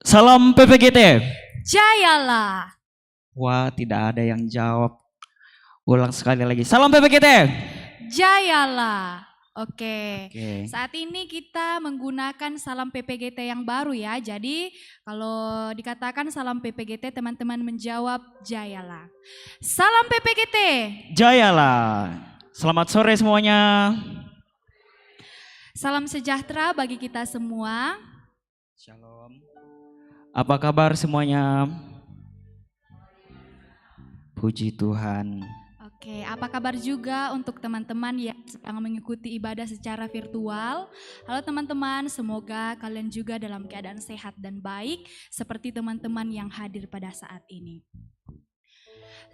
Salam PPGT. Jayalah. Wah, tidak ada yang jawab. Ulang sekali lagi. Salam PPGT. Jayalah. Oke. Oke. Saat ini kita menggunakan salam PPGT yang baru ya. Jadi kalau dikatakan salam PPGT teman-teman menjawab jayalah. Salam PPGT. Jayalah. Selamat sore semuanya. Salam sejahtera bagi kita semua. Shalom. Apa kabar semuanya? Puji Tuhan. Oke, apa kabar juga untuk teman-teman yang sedang mengikuti ibadah secara virtual? Halo teman-teman, semoga kalian juga dalam keadaan sehat dan baik seperti teman-teman yang hadir pada saat ini.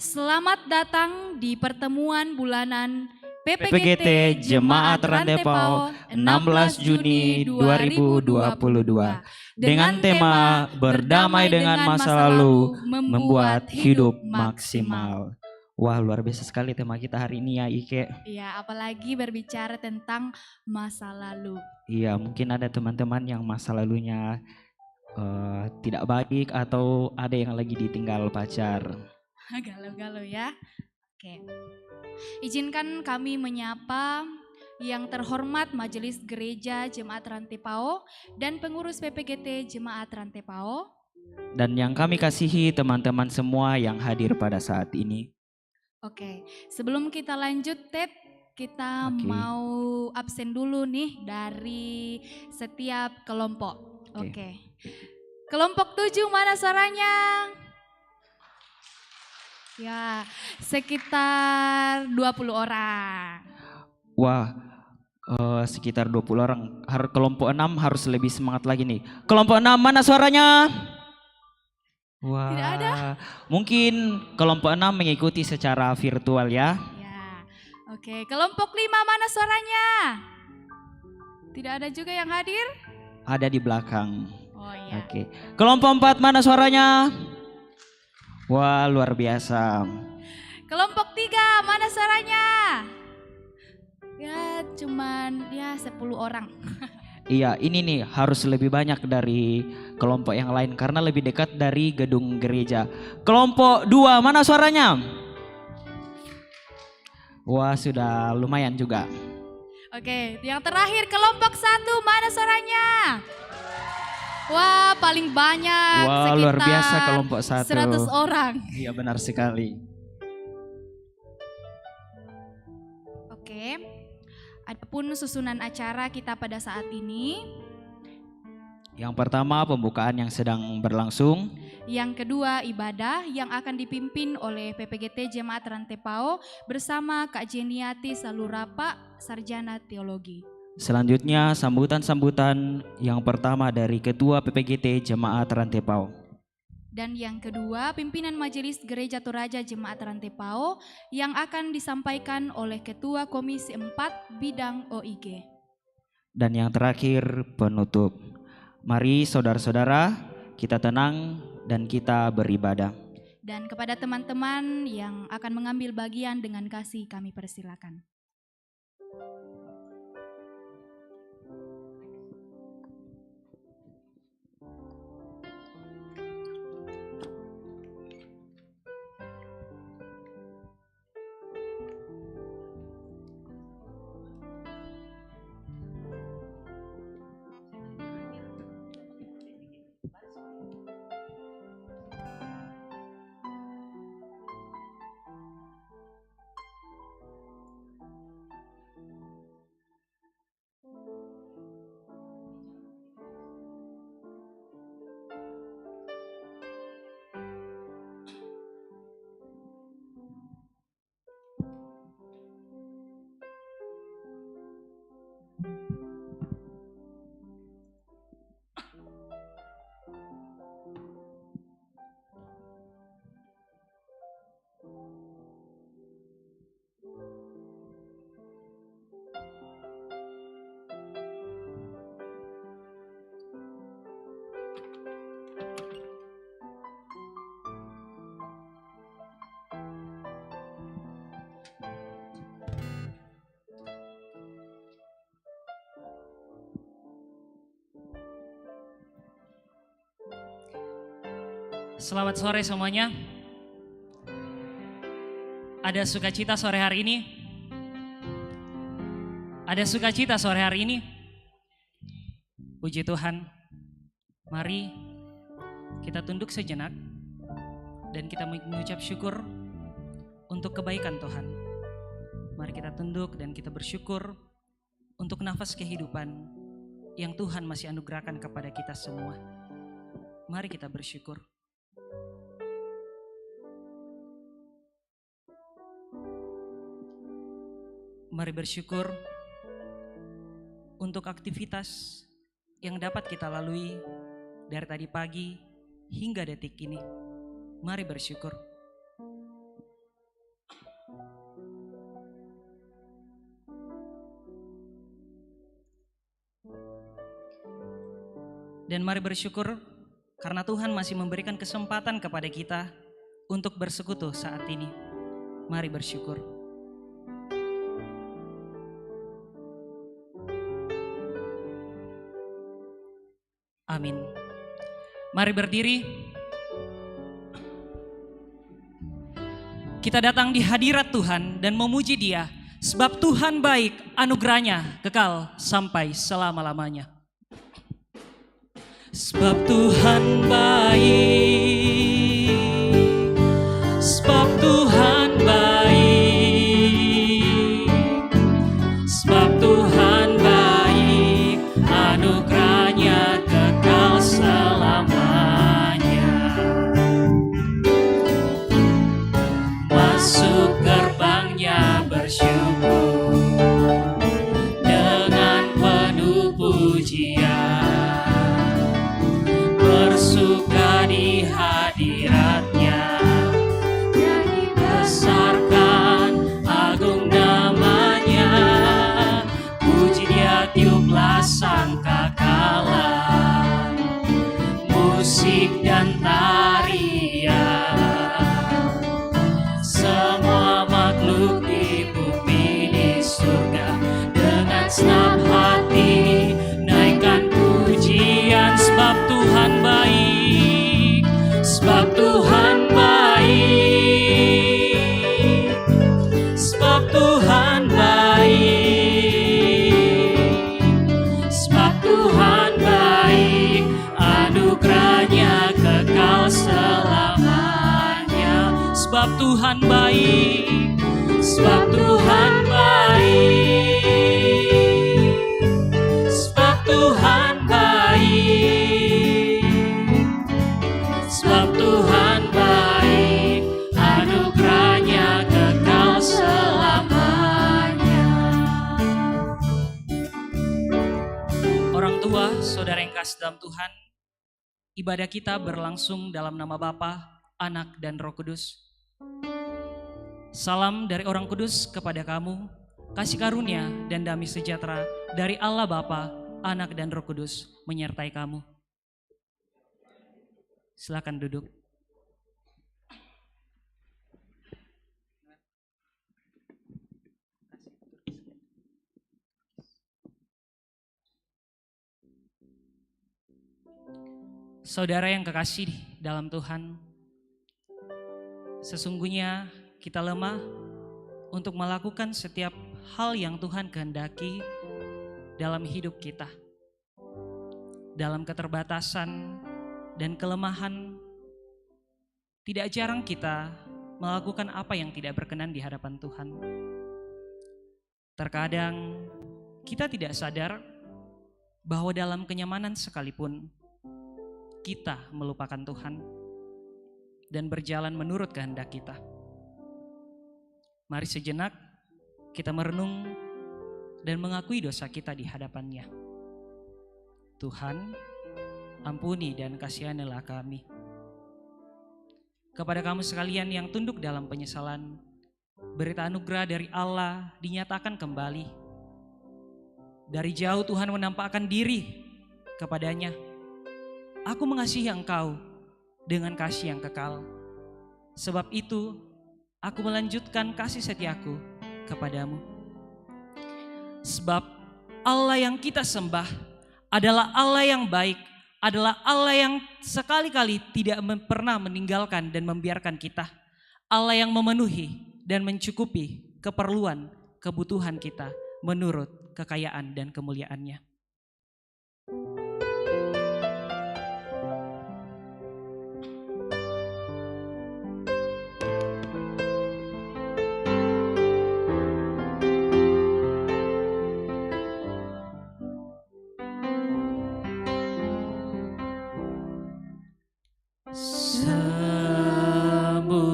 Selamat datang di pertemuan bulanan PPGT Jemaat Rantepao 16 Juni 2022 dengan tema Berdamai dengan Masa Lalu Membuat Hidup Maksimal. Wah, luar biasa sekali tema kita hari ini ya, Ike. Iya, apalagi berbicara tentang masa lalu. Iya, mungkin ada teman-teman yang masa lalunya tidak baik atau ada yang lagi ditinggal pacar. Galau-galau ya. Oke. Izinkan kami menyapa yang terhormat Majelis Gereja Jemaat Rantepao dan pengurus PPGT Jemaat Rantepao. Dan yang kami kasihi teman-teman semua yang hadir pada saat ini. Oke, sebelum kita lanjut Ted, kita mau absen dulu nih dari setiap kelompok. Oke. Kelompok 7 mana suaranya? Ya, sekitar 20 orang. Wah, sekitar 20 orang. Kelompok 6 harus lebih semangat lagi nih. Kelompok 6 mana suaranya? Wah, tidak ada? Mungkin kelompok 6 mengikuti secara virtual ya. Ya, oke. Kelompok 5 mana suaranya? Tidak ada juga yang hadir? Ada di belakang. Oh iya. Oke. Kelompok 4 mana suaranya? Wah, luar biasa. Kelompok 3 mana suaranya? Ya, cuman 10 orang. Iya, ini nih harus lebih banyak dari kelompok yang lain karena lebih dekat dari gedung gereja. Kelompok 2 mana suaranya? Wah, sudah lumayan juga. Oke, yang terakhir kelompok 1 mana suaranya? Wah, paling banyak. Wah, luar biasa kelompok 1. 100 orang. Iya, benar sekali. Oke. Adapun susunan acara kita pada saat ini. Yang pertama pembukaan yang sedang berlangsung. Yang kedua ibadah yang akan dipimpin oleh PPGT Jemaat Rantepao bersama Kak Jeniati Salurapa, Sarjana Teologi. Selanjutnya sambutan-sambutan yang pertama dari Ketua PPGT Jemaat Rantepao. Dan yang kedua, pimpinan Majelis Gereja Toraja Jemaat Rantepao yang akan disampaikan oleh Ketua Komisi 4 Bidang OIG. Dan yang terakhir penutup. Mari saudara-saudara kita tenang dan kita beribadah. Dan kepada teman-teman yang akan mengambil bagian dengan kasih kami persilakan. Selamat sore semuanya. Ada sukacita sore hari ini? Ada sukacita sore hari ini? Puji Tuhan. Mari kita tunduk sejenak dan kita mengucap syukur untuk kebaikan Tuhan. Mari kita tunduk dan kita bersyukur untuk nafas kehidupan yang Tuhan masih anugerahkan kepada kita semua. Mari kita bersyukur. Mari bersyukur untuk aktivitas yang dapat kita lalui dari tadi pagi hingga detik ini. Mari bersyukur. Dan mari bersyukur karena Tuhan masih memberikan kesempatan kepada kita untuk bersekutu saat ini. Mari bersyukur. Amin. Mari berdiri. Kita datang di hadirat Tuhan dan memuji Dia, sebab Tuhan baik, anugerahnya kekal sampai selama-lamanya. Sebab Tuhan baik, sebab Tuhan baik, sebab Tuhan baik, anugerahnya kekal selamanya. Masuk gerbangnya bersyukur dengan penuh pujian, bersuka di hadiratnya, nyanyi besarkan agung namanya, puji Dia tiuplah sangkakala, musik dan tarian, semua makhluk di bumi di surga dengan senang hati naikkan pujian, sebab Tuhan baik, sebab Tuhan baik, sebab Tuhan baik, sebab Tuhan baik, anugerahnya kekal selamanya. Sebab Tuhan baik, sebab Tuhan baik, sebab Tuhan baik, sebab Tuhan baik, anugerahnya kekal selamanya. Orang tua, saudara yang kasih dalam Tuhan, ibadah kita berlangsung dalam nama Bapa, Anak, dan Roh Kudus. Salam dari Orang Kudus kepada kamu, kasih karunia dan damai sejahtera dari Allah Bapa, Anak, dan Roh Kudus menyertai kamu. Silakan duduk. Saudara yang kekasih dalam Tuhan, sesungguhnya kita lemah untuk melakukan setiap hal yang Tuhan kehendaki dalam hidup kita. Dalam keterbatasan dan kelemahan, tidak jarang kita melakukan apa yang tidak berkenan di hadapan Tuhan. Terkadang kita tidak sadar bahwa dalam kenyamanan sekalipun kita melupakan Tuhan dan berjalan menurut kehendak kita. Mari sejenak kita merenung dan mengakui dosa kita di hadapan-Nya. Tuhan, ampuni dan kasihanilah kami. Kepada kamu sekalian yang tunduk dalam penyesalan, berita anugerah dari Allah dinyatakan kembali. Dari jauh Tuhan menampakkan diri kepadanya. Aku mengasihi engkau dengan kasih yang kekal. Sebab itu, aku melanjutkan kasih setiaku kepadamu. Sebab Allah yang kita sembah adalah Allah yang baik, adalah Allah yang sekali-kali tidak pernah meninggalkan dan membiarkan kita. Allah yang memenuhi dan mencukupi keperluan, kebutuhan kita menurut kekayaan dan kemuliaannya.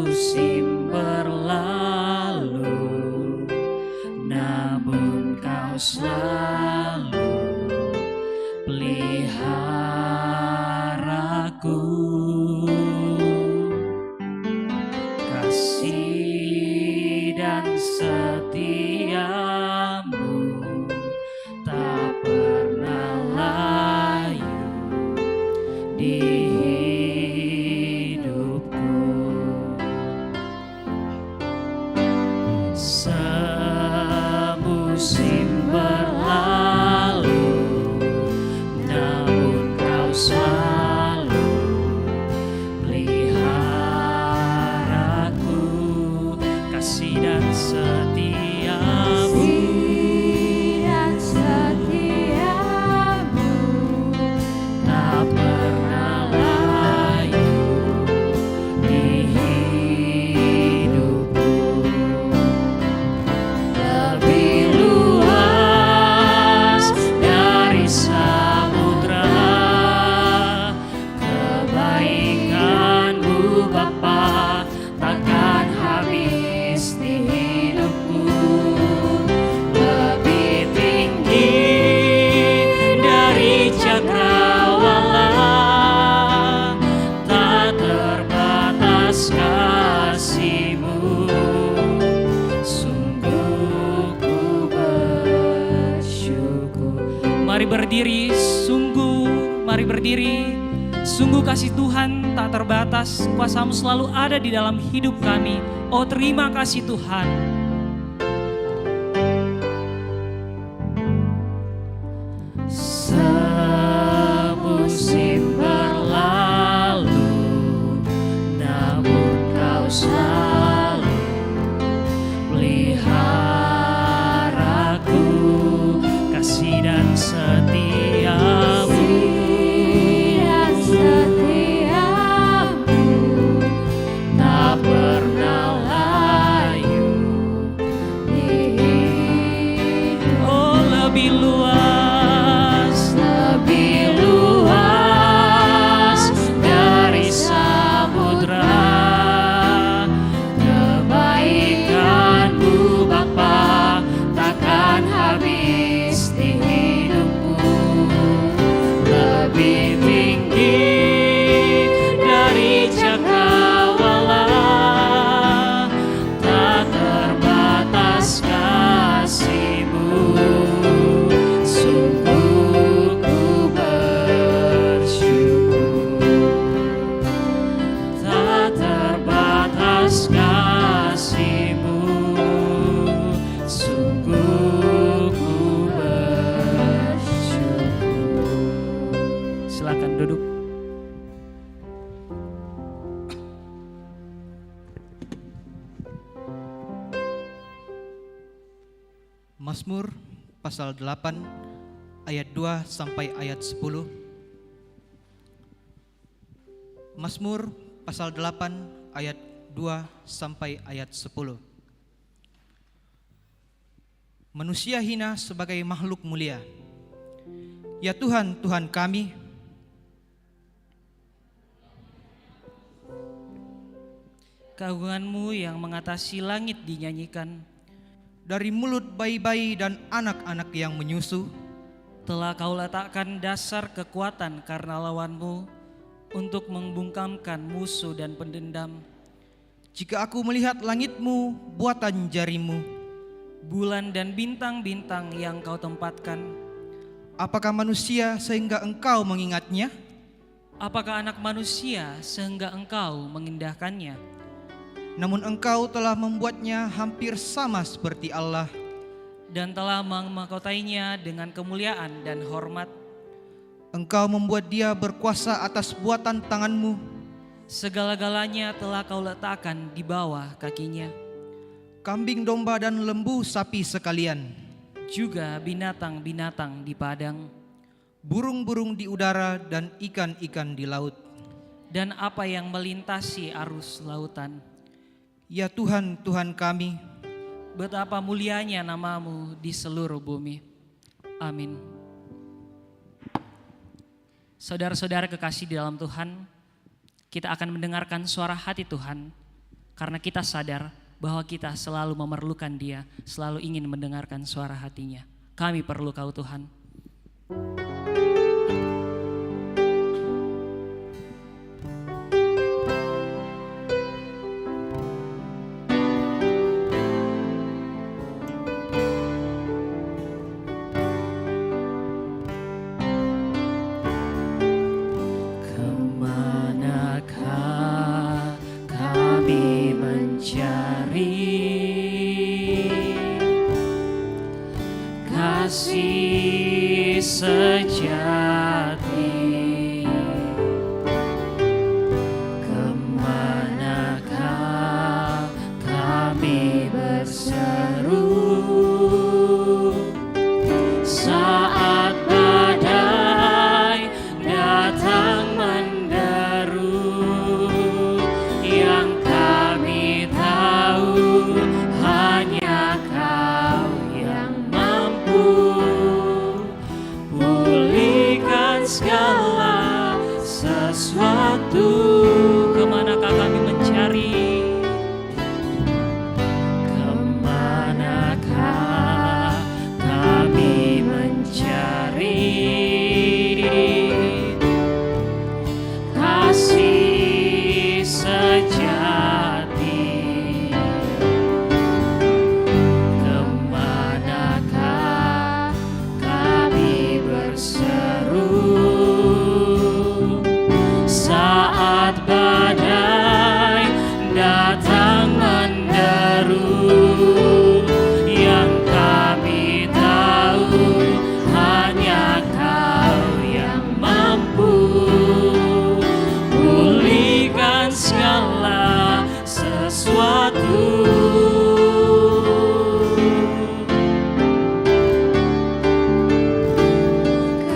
Semusim berlalu, namun kau selalu peliharaku. Kasih dan setiamu tak pernah layu di semusim berlalu, namun kau selalu peliharaku. Kasih dan setiamu tak pernah layu di hidupku. Lebih luas dari samudra kebaikan-Mu Bapa, takkan habis di hidupku. Lebih tinggi dari cakrawala, tak terbatas kasih-Mu. Sungguh ku bersyukur. Mari berdiri, mari berdiri. Sungguh kasih Tuhan tak terbatas, kuasa-Mu selalu ada di dalam hidup kami. Oh, terima kasih Tuhan. Semusim berlalu, namun kau selalu peliharaku. Kasih dan setiamu tak pernah layu di hidup. Oh, lebih luas dari samudra kebaikan-Mu Bapa, takkan habis di hidupku. Lebih tinggi dari cakrawala, tak terbatas kasih-Mu. Sungguh ku bersyukur, tak terbatas kasih-Mu. Sungguh ku bersyukur. Silakan duduk. Mazmur pasal 8 ayat 2 sampai ayat 10. Mazmur pasal 8 ayat 2 sampai ayat 10. Manusia hina sebagai makhluk mulia. Ya Tuhan, Tuhan kami, keagungan-Mu yang mengatasi langit dinyanyikan. dari mulut bayi-bayi dan anak-anak yang menyusu, Telah Kau letakkan dasar kekuatan karena lawan-Mu, untuk membungkamkan musuh dan pendendam. jika aku melihat langit-Mu, buatan jari-Mu, Bulan dan bintang-bintang yang Kau tempatkan. apakah manusia sehingga Engkau mengingatnya? Apakah anak manusia sehingga Engkau mengindahkannya? Namun Engkau telah membuatnya hampir sama seperti Allah, Dan telah memahkotainya dengan kemuliaan dan hormat. Engkau membuat dia berkuasa atas buatan tanganmu. Segala-galanya telah kau letakkan di bawah kakinya. Kambing domba dan lembu sapi sekalian, Juga binatang-binatang di padang, burung-burung di udara dan ikan-ikan di laut. dan apa yang melintasi arus lautan. Ya Tuhan, Tuhan kami, Betapa mulianya namamu di seluruh bumi. Amin. Saudara-saudara kekasih di dalam Tuhan, kita akan mendengarkan suara hati Tuhan karena kita sadar bahwa kita selalu memerlukan Dia, selalu ingin mendengarkan suara hatinya. Kami perlu Kau Tuhan. Kemanakah kami mencari kasih sejati? Kemanakah kami berseru saat badai datang menderu? Yang kami tahu hanya Kau yang mampu pulihkan segala sesuatu. Kemanakah kami mencari? Kemanakah kami mencari kasih sejati? Kemanakah kami berseru saat badai datang menderu? Yang kami tahu hanya Kau yang mampu pulihkan segala sesuatu.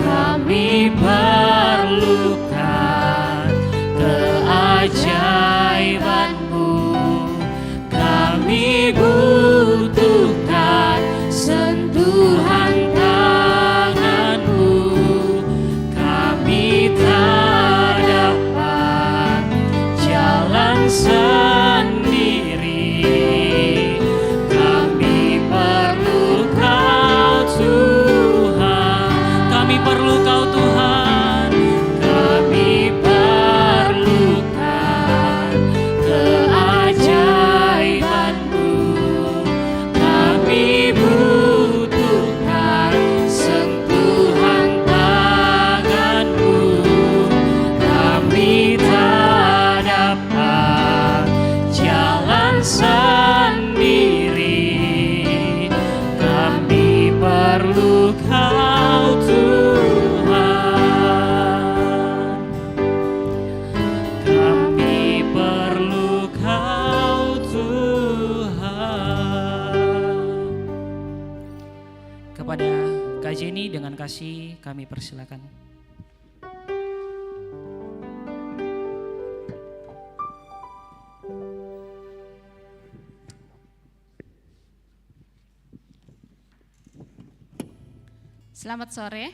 Kami perlukan keajaiban-Mu. Kami butuhkan sentuhan tangan-Mu. Kami tak dapat jalan sendiri. Kami perlu Kau Tuhan. Kami perlu Kau Tuhan. Kami perlukan keajaiban-Mu. Kami butuhkan sentuhan tangan-Mu. Kami tak dapat jalan sendiri. Kami perlu Kau Tuhan. Kami perlu Kau Tuhan. Kepada Kak Jenny dengan kasih kami persilakan. Selamat sore.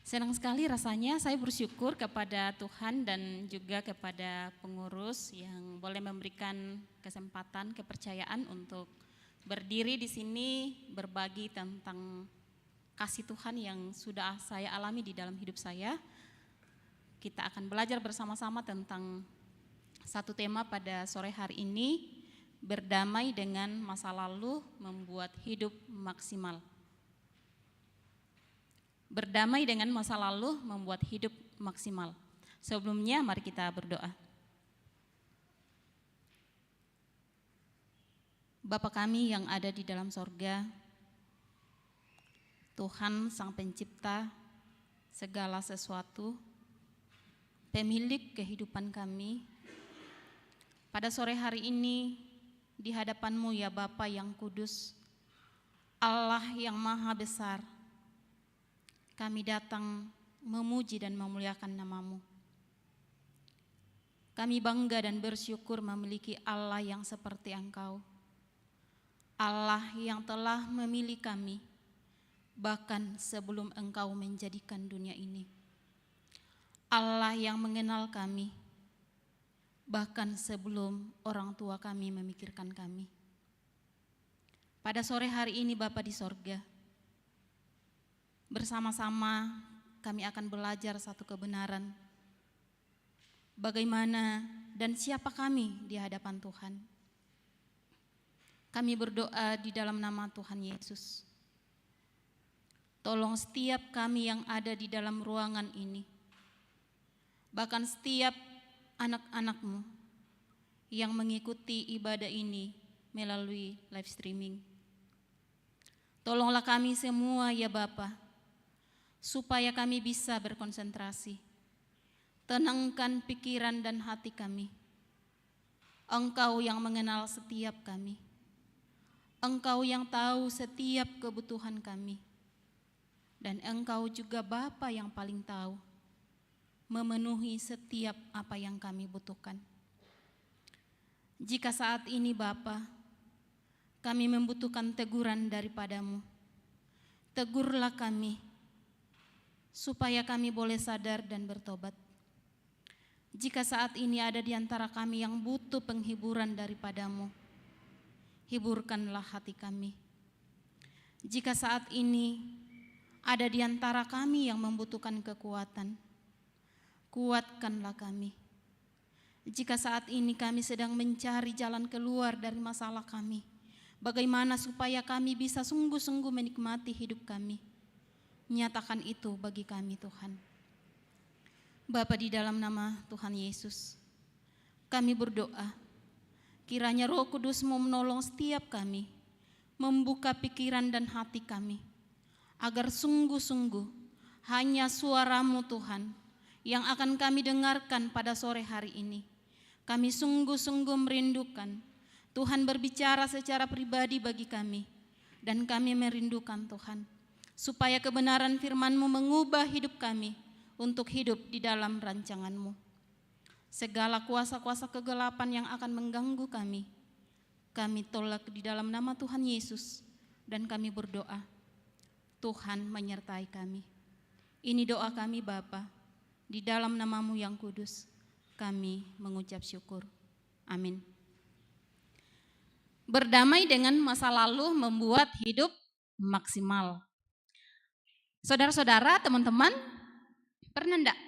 Senang sekali rasanya saya bersyukur kepada Tuhan dan juga kepada pengurus yang boleh memberikan kesempatan, kepercayaan untuk berdiri di sini berbagi tentang kasih Tuhan yang sudah saya alami di dalam hidup saya. Kita akan belajar bersama-sama tentang satu tema pada sore hari ini, berdamai dengan masa lalu membuat hidup maksimal. Berdamai dengan masa lalu membuat hidup maksimal. Sebelumnya mari kita berdoa. Bapa kami yang ada di dalam sorga, Tuhan Sang Pencipta segala sesuatu, pemilik kehidupan kami, pada sore hari ini di hadapan-Mu ya Bapa yang kudus, Allah yang maha besar, kami datang memuji dan memuliakan nama-Mu. Kami bangga dan bersyukur memiliki Allah yang seperti Engkau, Allah yang telah memilih kami bahkan sebelum Engkau menjadikan dunia ini, Allah yang mengenal kami bahkan sebelum orang tua kami memikirkan kami. Pada sore hari ini Bapa di sorga, bersama-sama kami akan belajar satu kebenaran, bagaimana dan siapa kami di hadapan Tuhan. Kami berdoa di dalam nama Tuhan Yesus. Tolong setiap kami yang ada di dalam ruangan ini, bahkan setiap anak-anak-Mu yang mengikuti ibadah ini melalui live streaming. Tolonglah kami semua ya Bapa, supaya kami bisa berkonsentrasi. Tenangkan pikiran dan hati kami. Engkau yang mengenal setiap kami. Engkau yang tahu setiap kebutuhan kami. Dan Engkau juga Bapa yang paling tahu memenuhi setiap apa yang kami butuhkan. Jika saat ini Bapa, kami membutuhkan teguran daripada-Mu, tegurlah kami supaya kami boleh sadar dan bertobat. Jika saat ini ada di antara kami yang butuh penghiburan daripada-Mu, hiburkanlah hati kami. Jika saat ini ada di antara kami yang membutuhkan kekuatan, kuatkanlah kami. Jika saat ini kami sedang mencari jalan keluar dari masalah kami, bagaimana supaya kami bisa sungguh-sungguh menikmati hidup kami, nyatakan itu bagi kami Tuhan. Bapa, di dalam nama Tuhan Yesus, kami berdoa, kiranya Roh Kudus-Mu menolong setiap kami, membuka pikiran dan hati kami, agar sungguh-sungguh hanya suara-Mu Tuhan yang akan kami dengarkan pada sore hari ini. Kami sungguh-sungguh merindukan Tuhan berbicara secara pribadi bagi kami, dan kami merindukan Tuhan, supaya kebenaran firman-Mu mengubah hidup kami untuk hidup di dalam rancangan-Mu. Segala kuasa-kuasa kegelapan yang akan mengganggu kami tolak di dalam nama Tuhan Yesus, dan kami berdoa, Tuhan menyertai kami. Ini doa kami Bapa, di dalam nama-Mu yang kudus, kami mengucap syukur. Amin. Berdamai dengan masa lalu membuat hidup maksimal. Saudara-saudara, teman-teman, pernah enggak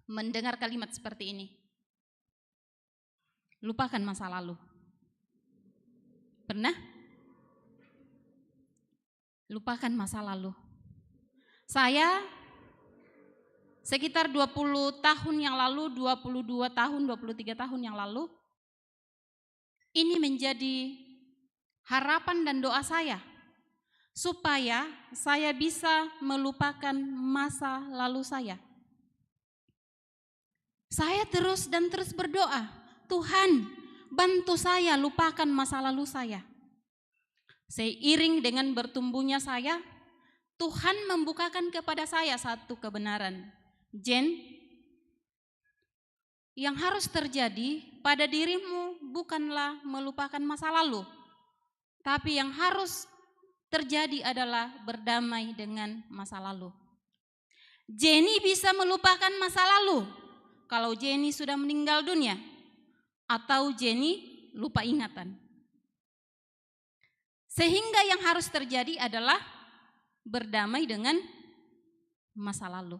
mendengar kalimat seperti ini? Lupakan masa lalu. Pernah? Lupakan masa lalu. Saya sekitar 20 tahun yang lalu, 22 tahun, 23 tahun yang lalu, ini menjadi harapan dan doa saya, supaya saya bisa melupakan masa lalu saya. Saya terus berdoa, Tuhan bantu saya lupakan masa lalu saya. Seiring dengan bertumbuhnya saya, Tuhan membukakan kepada saya satu kebenaran. Yang harus terjadi pada dirimu bukanlah melupakan masa lalu, tapi yang harus terjadi adalah berdamai dengan masa lalu. Jenny bisa melupakan masa lalu kalau Jenny sudah meninggal dunia, atau Jenny lupa ingatan. Sehingga yang harus terjadi adalah berdamai dengan masa lalu.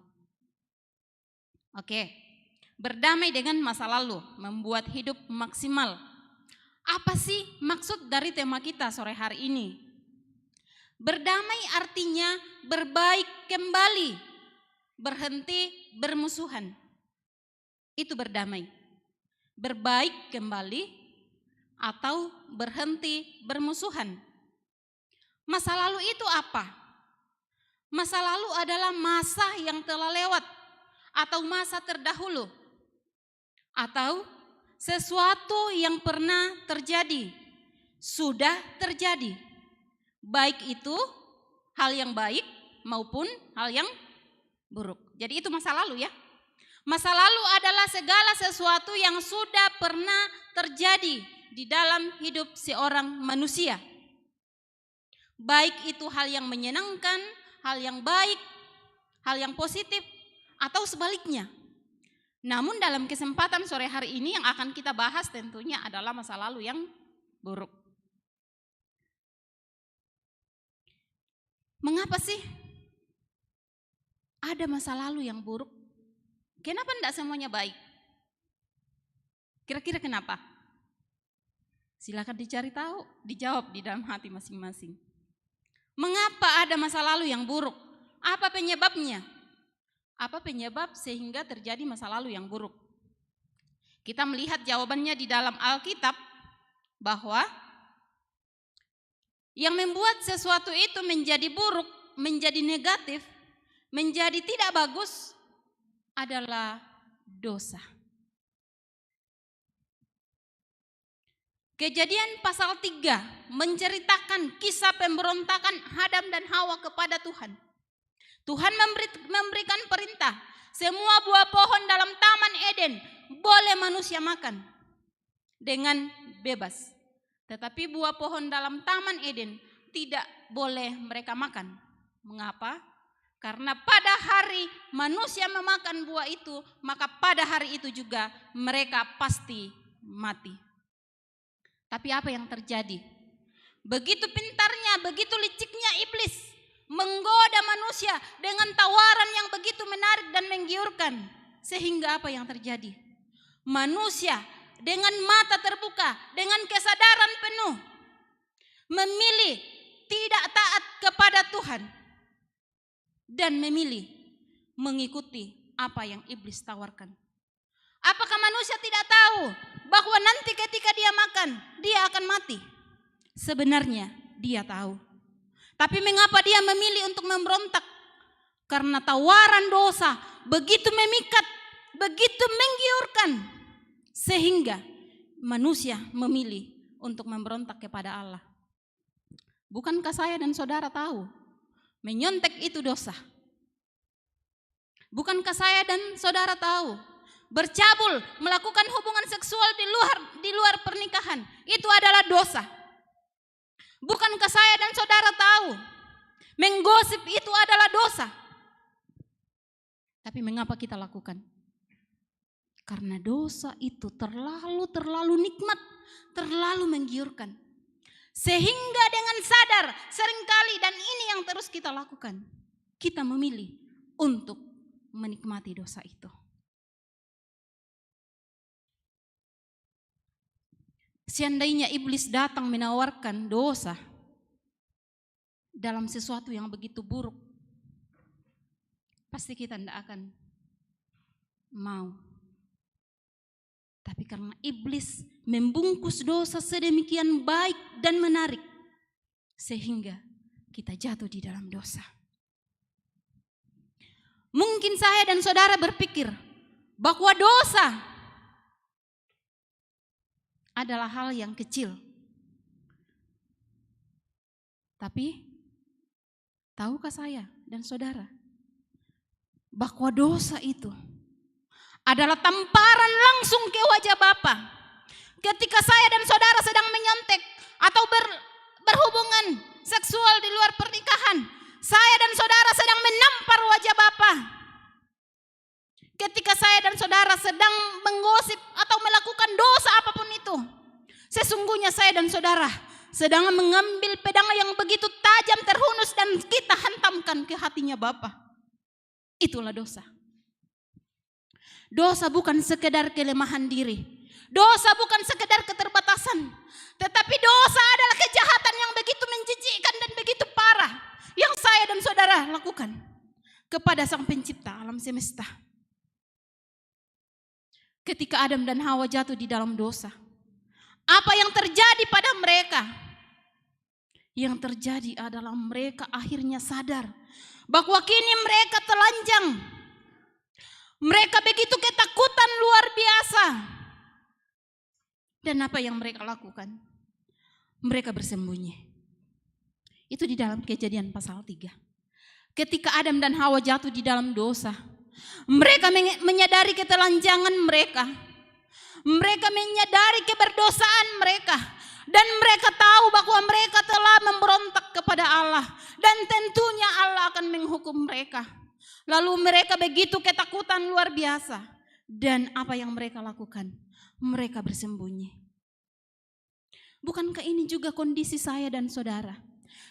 Oke, berdamai dengan masa lalu, membuat hidup maksimal. Apa sih maksud dari tema kita sore hari ini? Berdamai artinya berbaik kembali, berhenti bermusuhan. Itu berdamai. Berbaik kembali atau berhenti bermusuhan. Masa lalu itu apa? Masa lalu adalah masa yang telah lewat atau masa terdahulu atau sesuatu yang pernah terjadi, sudah terjadi. Baik itu hal yang baik maupun hal yang buruk. Jadi itu masa lalu ya. Masa lalu adalah segala sesuatu yang sudah pernah terjadi di dalam hidup seorang manusia. Baik itu hal yang menyenangkan, hal yang baik, hal yang positif, atau sebaliknya. Namun dalam kesempatan sore hari ini yang akan kita bahas tentunya adalah masa lalu yang buruk. Mengapa sih ada masa lalu yang buruk? Kenapa tidak semuanya baik? Kira-kira kenapa? Silakan dicari tahu, dijawab di dalam hati masing-masing. Mengapa ada masa lalu yang buruk? Apa penyebabnya? Apa penyebab sehingga terjadi masa lalu yang buruk? Kita melihat jawabannya di dalam Alkitab bahwa yang membuat sesuatu itu menjadi buruk, menjadi negatif, menjadi tidak bagus adalah dosa. Kejadian pasal 3 menceritakan kisah pemberontakan Adam dan Hawa kepada Tuhan. Tuhan memberikan perintah, semua buah pohon dalam Taman Eden boleh manusia makan dengan bebas. Tetapi buah pohon dalam Taman Eden tidak boleh mereka makan. Mengapa? Karena pada hari manusia memakan buah itu, maka pada hari itu juga mereka pasti mati. Tapi apa yang terjadi? Begitu pintarnya, begitu liciknya iblis menggoda manusia dengan tawaran yang begitu menarik dan menggiurkan. Sehingga apa yang terjadi? Manusia dengan mata terbuka, dengan kesadaran penuh, memilih tidak taat kepada Tuhan dan memilih mengikuti apa yang iblis tawarkan. Apakah manusia tidak tahu bahwa nanti ketika dia makan, dia akan mati? Sebenarnya dia tahu. Tapi mengapa dia memilih untuk memberontak? Karena tawaran dosa begitu memikat, begitu menggiurkan, sehingga manusia memilih untuk memberontak kepada Allah. Bukankah saya dan saudara tahu menyontek itu dosa? Bukankah saya dan saudara tahu bercabul, melakukan hubungan seksual di luar pernikahan itu adalah dosa? Bukankah saya dan saudara tahu menggosip itu adalah dosa? Tapi mengapa kita lakukan? Karena dosa itu terlalu nikmat, terlalu menggiurkan. Sehingga dengan sadar seringkali, dan ini yang terus kita lakukan, kita memilih untuk menikmati dosa itu. Seandainya iblis datang menawarkan dosa dalam sesuatu yang begitu buruk, pasti kita tidak akan mau. Tapi karena iblis membungkus dosa sedemikian baik dan menarik, sehingga kita jatuh di dalam dosa. Mungkin saya dan saudara berpikir bahwa dosa adalah hal yang kecil. Tapi tahukah saya dan saudara bahwa dosa itu adalah tamparan langsung ke wajah Bapa. Ketika saya dan saudara sedang menyontek atau berhubungan seksual di luar pernikahan, saya dan saudara sedang menampar wajah Bapa. Ketika saya dan saudara sedang menggosip atau melakukan dosa apapun itu, sesungguhnya saya dan saudara sedang mengambil pedang yang begitu tajam, terhunus, dan kita hantamkan ke hatinya Bapa. Itulah dosa. Dosa bukan sekedar kelemahan diri. Dosa bukan sekedar keterbatasan. Tetapi dosa adalah kejahatan yang begitu menjijikkan dan begitu parah yang saya dan saudara lakukan kepada Sang Pencipta alam semesta. Ketika Adam dan Hawa jatuh di dalam dosa, apa yang terjadi pada mereka? Yang terjadi adalah mereka akhirnya sadar bahwa kini mereka telanjang. Mereka begitu ketakutan luar biasa. Dan apa yang mereka lakukan? Mereka bersembunyi. Itu di dalam Kejadian pasal 3. Ketika Adam dan Hawa jatuh di dalam dosa, mereka menyadari ketelanjangan mereka. Mereka menyadari keberdosaan mereka. Dan mereka tahu bahwa mereka telah memberontak kepada Allah. Dan tentunya Allah akan menghukum mereka. Lalu mereka begitu ketakutan luar biasa. Dan apa yang mereka lakukan? Mereka bersembunyi. Bukankah ini juga kondisi saya dan saudara?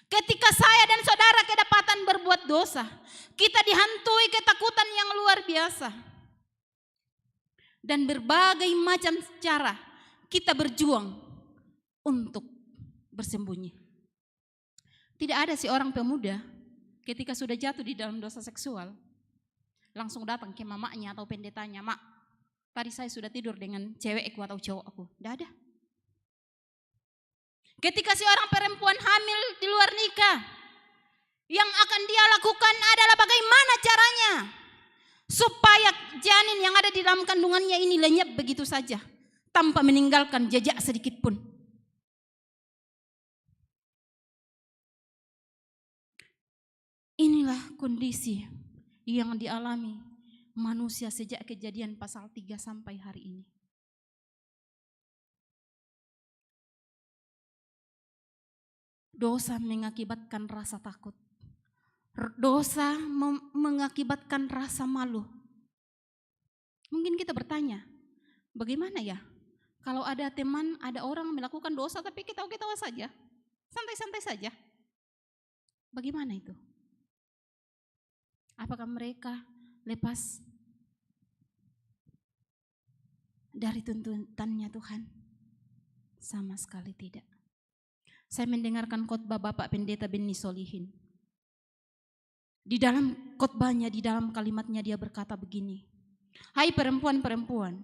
Ketika saya dan saudara kedapatan berbuat dosa, kita dihantui ketakutan yang luar biasa. Dan berbagai macam cara kita berjuang untuk bersembunyi. Tidak ada seorang pemuda ketika sudah jatuh di dalam dosa seksual langsung datang ke mamanya atau pendetanya, "Mak, tadi saya sudah tidur dengan cewekku atau cowok aku." Tidak ada. Ketika seorang perempuan hamil di luar nikah, yang akan dia lakukan adalah bagaimana caranya supaya janin yang ada di dalam kandungannya ini lenyap begitu saja tanpa meninggalkan jejak sedikit pun. Inilah kondisi yang dialami manusia sejak Kejadian pasal 3 sampai hari ini. Dosa mengakibatkan rasa takut. Dosa mengakibatkan rasa malu. Mungkin kita bertanya, bagaimana ya kalau ada teman, ada orang melakukan dosa tapi ketawa-ketawa saja, santai-santai saja. Bagaimana itu? Apakah mereka lepas dari tuntutannya Tuhan? Sama sekali tidak. Saya mendengarkan khotbah Bapak Pendeta Beni Solihin. Di dalam khotbahnya, di dalam kalimatnya dia berkata begini, "Hai perempuan-perempuan,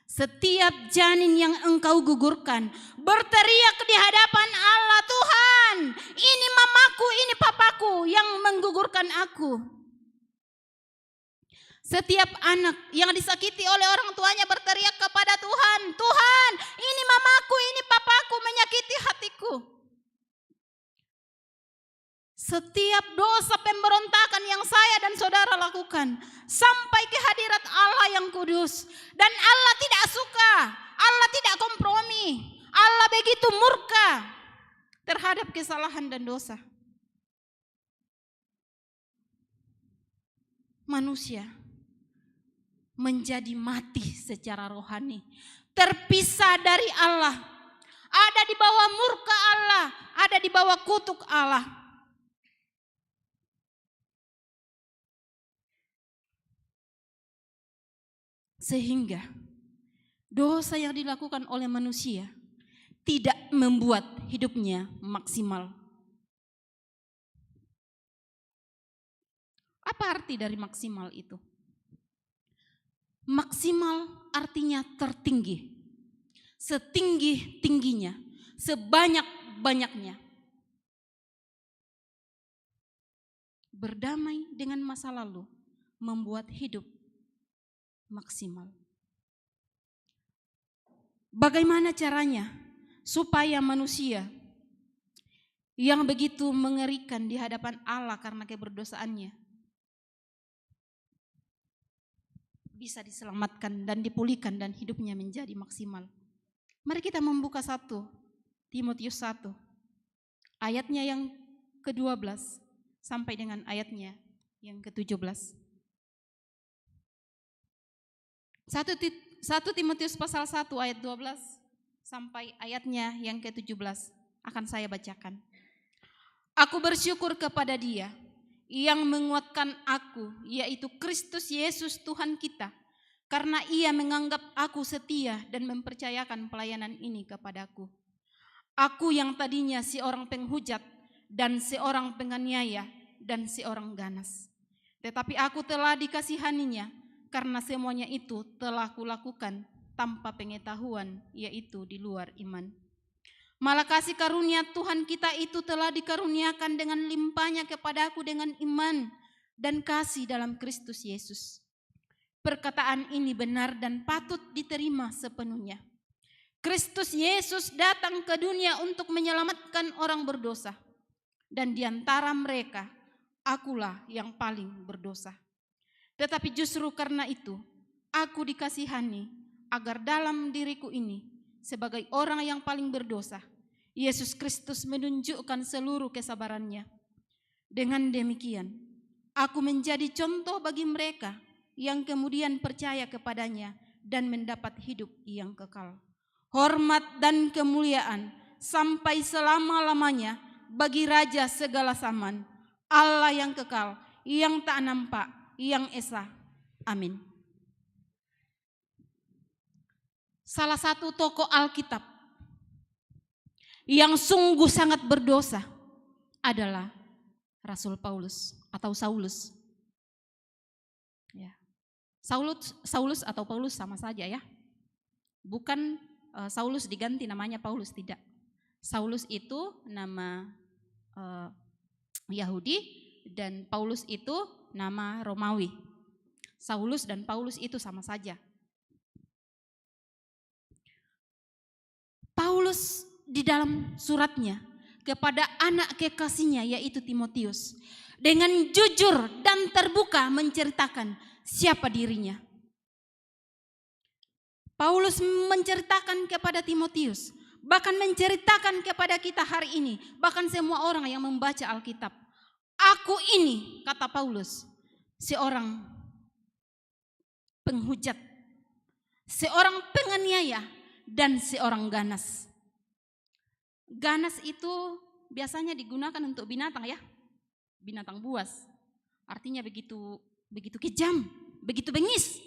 setiap janin yang engkau gugurkan berteriak di hadapan Allah, Tuhan, ini mamaku, ini papaku yang menggugurkan aku." Setiap anak yang disakiti oleh orang tuanya berteriak kepada Tuhan, "Tuhan, ini mamaku, ini papaku menyakiti hatiku." Setiap dosa pemberontakan yang saya dan saudara lakukan sampai ke hadirat Allah yang kudus. Dan Allah tidak suka, Allah tidak kompromi, Allah begitu murka terhadap kesalahan dan dosa. Manusia menjadi mati secara rohani, terpisah dari Allah, ada di bawah murka Allah, ada di bawah kutuk Allah. Sehingga dosa yang dilakukan oleh manusia tidak membuat hidupnya maksimal. Apa arti dari maksimal itu? Maksimal artinya tertinggi, setinggi-tingginya, sebanyak-banyaknya. Berdamai dengan masa lalu membuat hidup maksimal. Bagaimana caranya supaya manusia yang begitu mengerikan di hadapan Allah karena keberdosaannya bisa diselamatkan dan dipulihkan dan hidupnya menjadi maksimal? Mari kita membuka 1 Timotius 1 ayatnya yang ke-12 sampai dengan ayatnya yang ke-17. 1 Timotius pasal 1 ayat 12 sampai ayatnya yang ke-17 akan saya bacakan. "Aku bersyukur kepada Dia yang menguatkan aku, yaitu Kristus Yesus Tuhan kita, karena Ia menganggap aku setia dan mempercayakan pelayanan ini kepadaku. Aku yang tadinya seorang penghujat dan seorang penganiaya dan seorang ganas. Tetapi aku telah dikasihaninya karena semuanya itu telah kulakukan tanpa pengetahuan, yaitu di luar iman. Malah kasih karunia Tuhan kita itu telah dikaruniakan dengan limpahnya kepadaku dengan iman dan kasih dalam Kristus Yesus. Perkataan ini benar dan patut diterima sepenuhnya. Kristus Yesus datang ke dunia untuk menyelamatkan orang berdosa. Dan di antara mereka, akulah yang paling berdosa. Tetapi justru karena itu, aku dikasihani agar dalam diriku ini, sebagai orang yang paling berdosa, Yesus Kristus menunjukkan seluruh kesabarannya. Dengan demikian, aku menjadi contoh bagi mereka yang kemudian percaya kepadanya dan mendapat hidup yang kekal. Hormat dan kemuliaan sampai selama-lamanya bagi Raja segala zaman, Allah yang kekal, yang tak nampak, yang esa. Amin. Salah satu tokoh Alkitab yang sungguh sangat berdosa adalah Rasul Paulus atau Saulus. Ya. Saulus atau Paulus sama saja ya. Bukan Saulus diganti namanya Paulus, tidak. Saulus itu nama Yahudi dan Paulus itu nama Romawi. Saulus dan Paulus itu sama saja. Paulus di dalam suratnya kepada anak kekasihnya yaitu Timotius dengan jujur dan terbuka menceritakan siapa dirinya. Paulus menceritakan kepada Timotius, bahkan menceritakan kepada kita hari ini, bahkan semua orang yang membaca Alkitab. Aku ini, kata Paulus, seorang penghujat, seorang penganiaya, dan seorang ganas. Ganas itu biasanya digunakan untuk binatang ya, binatang buas. Artinya begitu kejam, begitu bengis.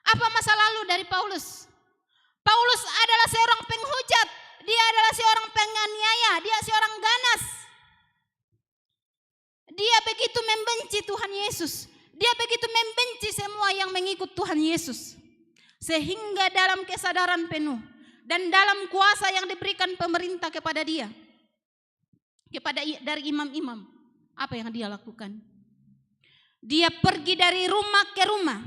Apa masa lalu dari Paulus? Paulus adalah seorang penghujat, dia adalah seorang penganiaya, dia seorang ganas. Dia begitu membenci Tuhan Yesus, dia begitu membenci semua yang mengikut Tuhan Yesus. Sehingga dalam kesadaran penuh dan dalam kuasa yang diberikan pemerintah kepada dia, dari imam-imam, apa yang dia lakukan? Dia pergi dari rumah ke rumah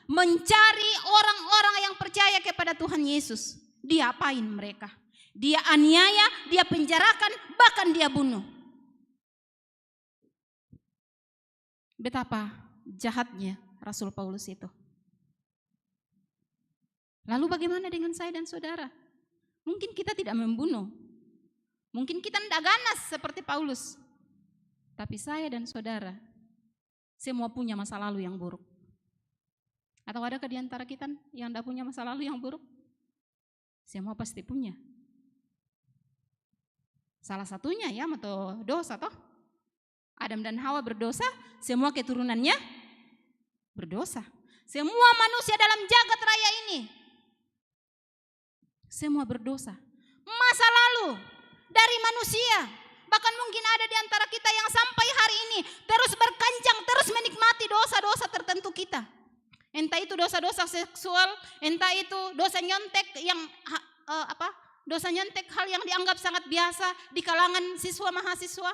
mencari orang-orang yang percaya kepada Tuhan Yesus. Dia apain mereka? Dia aniaya, dia penjarakan, bahkan dia bunuh. Betapa jahatnya Rasul Paulus itu. Lalu bagaimana dengan saya dan saudara? Mungkin kita tidak membunuh. Mungkin kita tidak ganas seperti Paulus. Tapi saya dan saudara semua punya masa lalu yang buruk. Atau adakah di antara kita yang tidak punya masa lalu yang buruk? Semua pasti punya. Salah satunya ya atau dosa toh. Adam dan Hawa berdosa, semua keturunannya berdosa. Semua manusia dalam jagat raya ini semua berdosa. Masa lalu dari manusia, bahkan mungkin ada di antara kita yang sampai hari ini terus berkanjang, terus menikmati dosa-dosa tertentu kita. Entah itu dosa-dosa seksual, entah itu dosa nyontek yang dosa nyontek hal yang dianggap sangat biasa di kalangan siswa mahasiswa.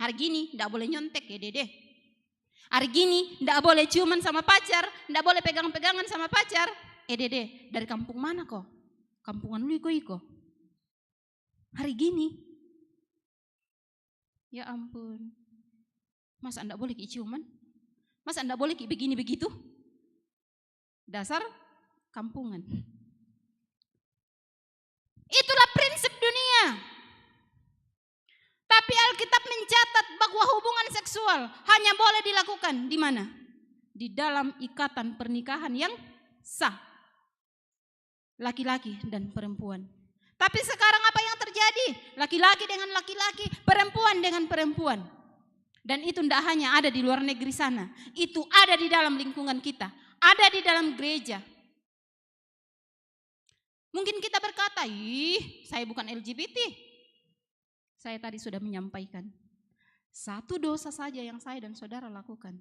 Hari gini tidak boleh nyontek ya dede. Hari gini tidak boleh ciuman sama pacar, tidak boleh pegang-pegangan sama pacar. Dede, dari kampung mana kok? Kampungan lu iko. Hari gini. Ya ampun. Masa enggak boleh ciuman? Masa enggak boleh begini begitu? Dasar kampungan. Itulah prinsip dunia. Tapi Alkitab mencatat bahwa hubungan seksual hanya boleh dilakukan di mana? Di dalam ikatan pernikahan yang sah. Laki-laki dan perempuan. Tapi sekarang apa yang terjadi? Laki-laki dengan laki-laki, perempuan dengan perempuan. Dan itu tidak hanya ada di luar negeri sana. Itu ada di dalam lingkungan kita. Ada di dalam gereja. Mungkin kita berkata, saya bukan LGBT. Saya tadi sudah menyampaikan. Satu dosa saja yang saya dan saudara lakukan.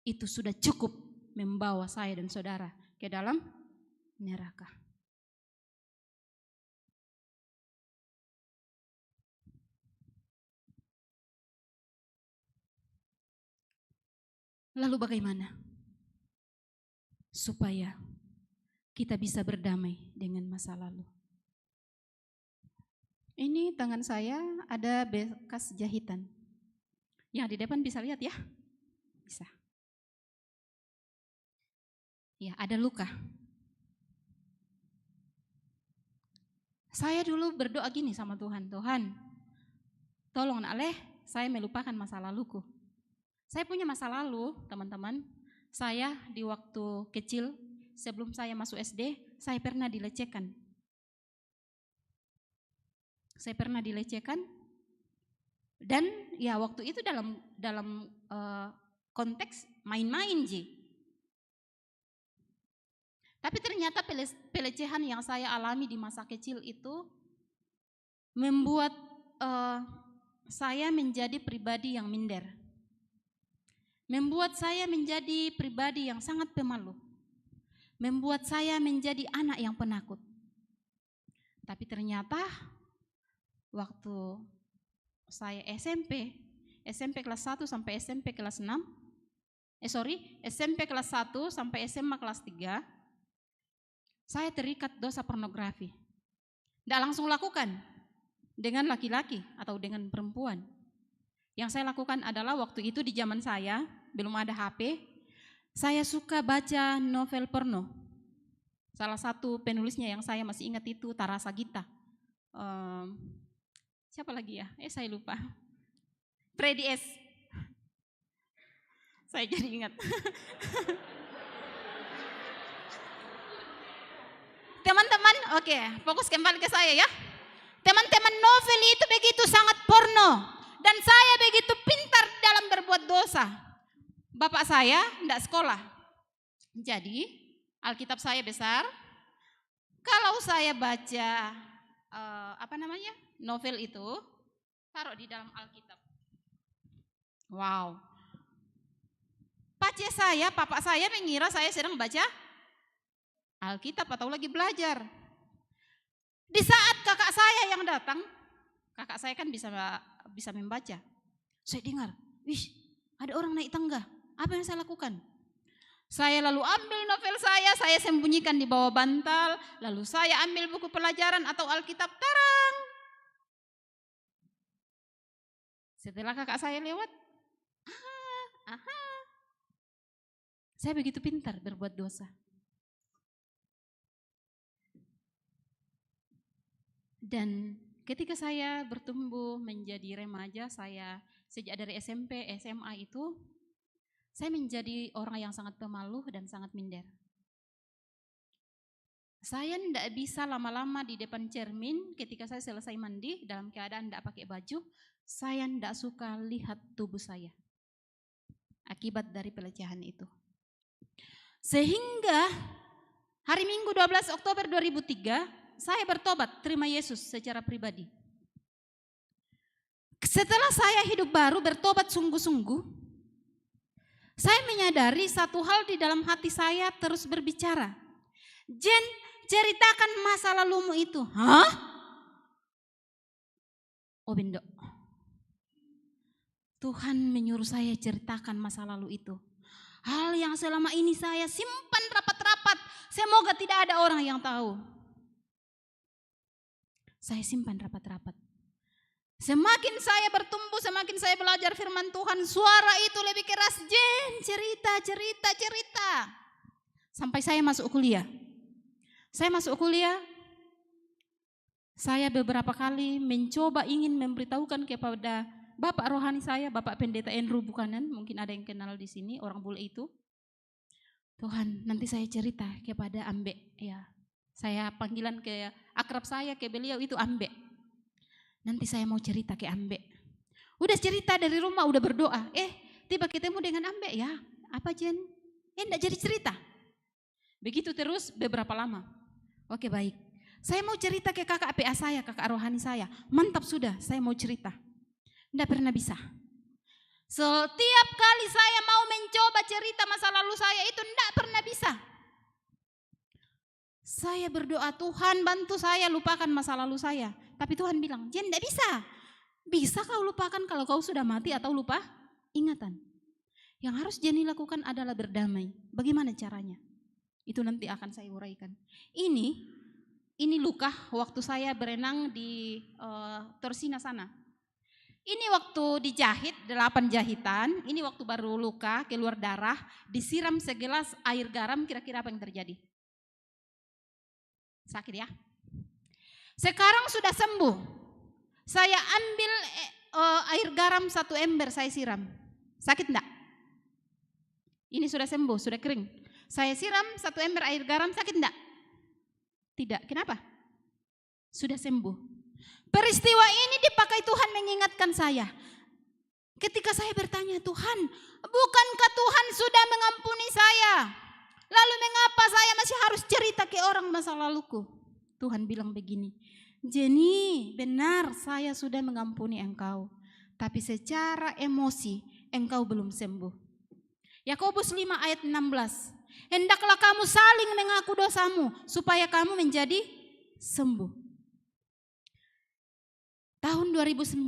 Itu sudah cukup membawa saya dan saudara ke dalam neraka. Lalu bagaimana? Supaya kita bisa berdamai dengan masa lalu. Ini tangan saya ada bekas jahitan. Yang di depan bisa lihat ya? Bisa. Ya, ada luka. Saya dulu berdoa gini sama Tuhan, Tuhan, tolong nak leh, saya melupakan masa laluku. Saya punya masa lalu, teman-teman. Saya di waktu kecil, sebelum saya masuk SD, saya pernah dilecehkan. Dan ya waktu itu dalam konteks main-main ji. Tapi ternyata pelecehan yang saya alami di masa kecil itu membuat saya menjadi pribadi yang minder. Membuat saya menjadi pribadi yang sangat pemalu. Membuat saya menjadi anak yang penakut. Tapi ternyata waktu saya SMP kelas 1 sampai SMP kelas 6, SMP kelas 1 sampai SMA kelas 3, saya terikat dosa pornografi. Tidak langsung lakukan dengan laki-laki atau dengan perempuan. Yang saya lakukan adalah waktu itu di zaman saya, belum ada HP, saya suka baca novel porno. Salah satu penulisnya yang saya masih ingat itu Tara Sagita. Siapa lagi ya? Saya lupa. Freddy S. Saya jadi ingat. Teman-teman, oke, fokus kembali ke saya ya. Teman-teman, novel itu begitu sangat porno. Dan saya begitu pintar dalam berbuat dosa. Bapak saya tidak sekolah. Jadi, Alkitab saya besar. Kalau saya baca novel itu, taruh di dalam Alkitab. Wow. Bapak saya mengira saya sedang baca Alkitab atau lagi belajar. Di saat kakak saya yang datang, kakak saya kan bisa membaca. Saya dengar, ada orang naik tangga. Apa yang saya lakukan? Saya lalu ambil novel saya sembunyikan di bawah bantal, lalu saya ambil buku pelajaran atau Alkitab, tarang. Setelah kakak saya lewat, saya begitu pintar berbuat dosa. Dan ketika saya bertumbuh menjadi remaja, saya sejak dari SMP, SMA itu, saya menjadi orang yang sangat pemalu dan sangat minder. Saya tidak bisa lama-lama di depan cermin ketika saya selesai mandi dalam keadaan tidak pakai baju. Saya tidak suka lihat tubuh saya. Akibat dari pelecehan itu. Sehingga hari Minggu 12 Oktober 2003, saya bertobat, terima Yesus secara pribadi. Setelah saya hidup baru, bertobat sungguh-sungguh, saya menyadari satu hal di dalam hati saya terus berbicara. Jen, ceritakan masa lalumu itu. Hah? Oh bendo. Tuhan menyuruh saya ceritakan masa lalu itu. Hal yang selama ini saya simpan rapat-rapat. Semoga tidak ada orang yang tahu. Saya simpan rapat-rapat. Semakin saya bertumbuh, semakin saya belajar firman Tuhan, suara itu lebih keras. Jen, cerita. Sampai saya masuk kuliah. Saya beberapa kali mencoba ingin memberitahukan kepada Bapak rohani saya, Bapak Pendeta Andrew Buchanan, mungkin ada yang kenal di sini, orang bule itu. Tuhan, nanti saya cerita kepada Ambe, ya. Saya panggilan ke akrab saya, ke beliau itu Ambe. Nanti saya mau cerita ke Ambe. Udah cerita dari rumah, udah berdoa. Tiba ketemu dengan Ambe, ya. Apa Jen? Enggak jadi cerita. Begitu terus beberapa lama. Oke baik. Saya mau cerita ke kakak PA saya, kakak rohani saya. Mantap sudah, saya mau cerita. Enggak pernah bisa. Setiap kali saya mau mencoba cerita masa lalu saya itu enggak pernah bisa. Saya berdoa, Tuhan bantu saya lupakan masa lalu saya. Tapi Tuhan bilang, Jen enggak bisa. Bisa kau lupakan kalau kau sudah mati atau lupa ingatan. Yang harus Jenny lakukan adalah berdamai. Bagaimana caranya? Itu nanti akan saya uraikan. Ini luka waktu saya berenang di Torsina sana. Ini waktu dijahit 8 jahitan, ini waktu baru luka, keluar darah, disiram segelas air garam, kira-kira apa yang terjadi? Sakit ya? Sekarang sudah sembuh. Saya ambil air garam 1 ember, saya siram. Sakit enggak? Ini sudah sembuh, sudah kering. Saya siram 1 ember air garam, sakit enggak? Tidak. Kenapa? Sudah sembuh. Peristiwa ini dipakai Tuhan mengingatkan saya. Ketika saya bertanya, Tuhan, bukankah Tuhan sudah mengampuni saya? Lalu mengapa saya masih harus cerita ke orang masa laluku? Tuhan bilang begini, Jenny, benar saya sudah mengampuni engkau. Tapi secara emosi engkau belum sembuh. Yakobus 5 ayat 16. Hendaklah kamu saling mengaku dosamu supaya kamu menjadi sembuh. Tahun 2009,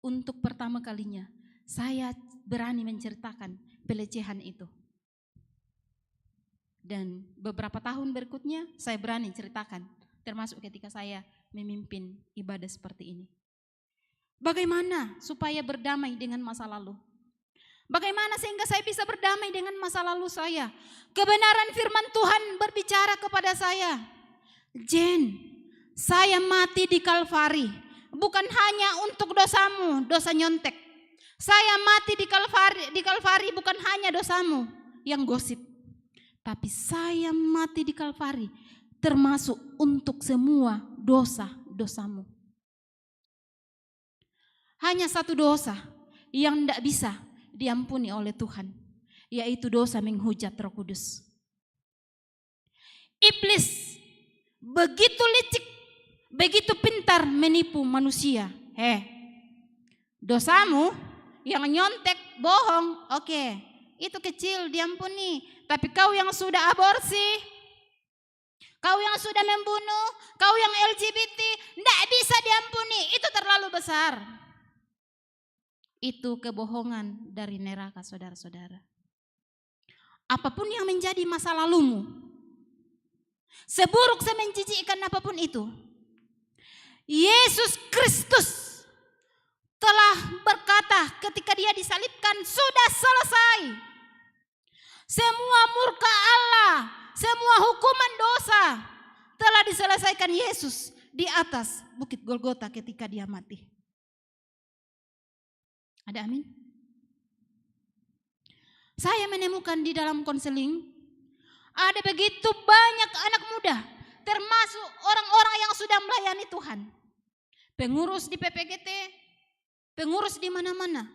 untuk pertama kalinya saya berani menceritakan pelecehan itu. Dan beberapa tahun berikutnya saya berani ceritakan, termasuk ketika saya memimpin ibadah seperti ini. Bagaimana supaya berdamai dengan masa lalu? Bagaimana sehingga saya bisa berdamai dengan masa lalu saya? Kebenaran firman Tuhan berbicara kepada saya. Jen, saya mati di Kalvari, bukan hanya untuk dosamu, dosa nyontek. Saya mati di Kalvari bukan hanya dosamu yang gosip. Tapi saya mati di Kalvari termasuk untuk semua dosa-dosamu. Hanya satu dosa yang tidak bisa diampuni oleh Tuhan, yaitu dosa menghujat Roh Kudus. Iblis begitu licik, begitu pintar menipu manusia. Dosamu yang nyontek, bohong, oke, itu kecil diampuni. Tapi kau yang sudah aborsi, kau yang sudah membunuh, kau yang LGBT, tidak bisa diampuni, itu terlalu besar. Itu kebohongan dari neraka, saudara-saudara. Apapun yang menjadi masa lalumu, seburuk semenjijikkan apapun itu, Yesus Kristus telah berkata ketika dia disalibkan, sudah selesai. Semua murka Allah, semua hukuman dosa telah diselesaikan Yesus di atas Bukit Golgota ketika dia mati. Ada amin? Saya menemukan di dalam konseling ada begitu banyak anak muda, termasuk orang-orang yang sudah melayani Tuhan. Pengurus di PPGT, pengurus di mana-mana,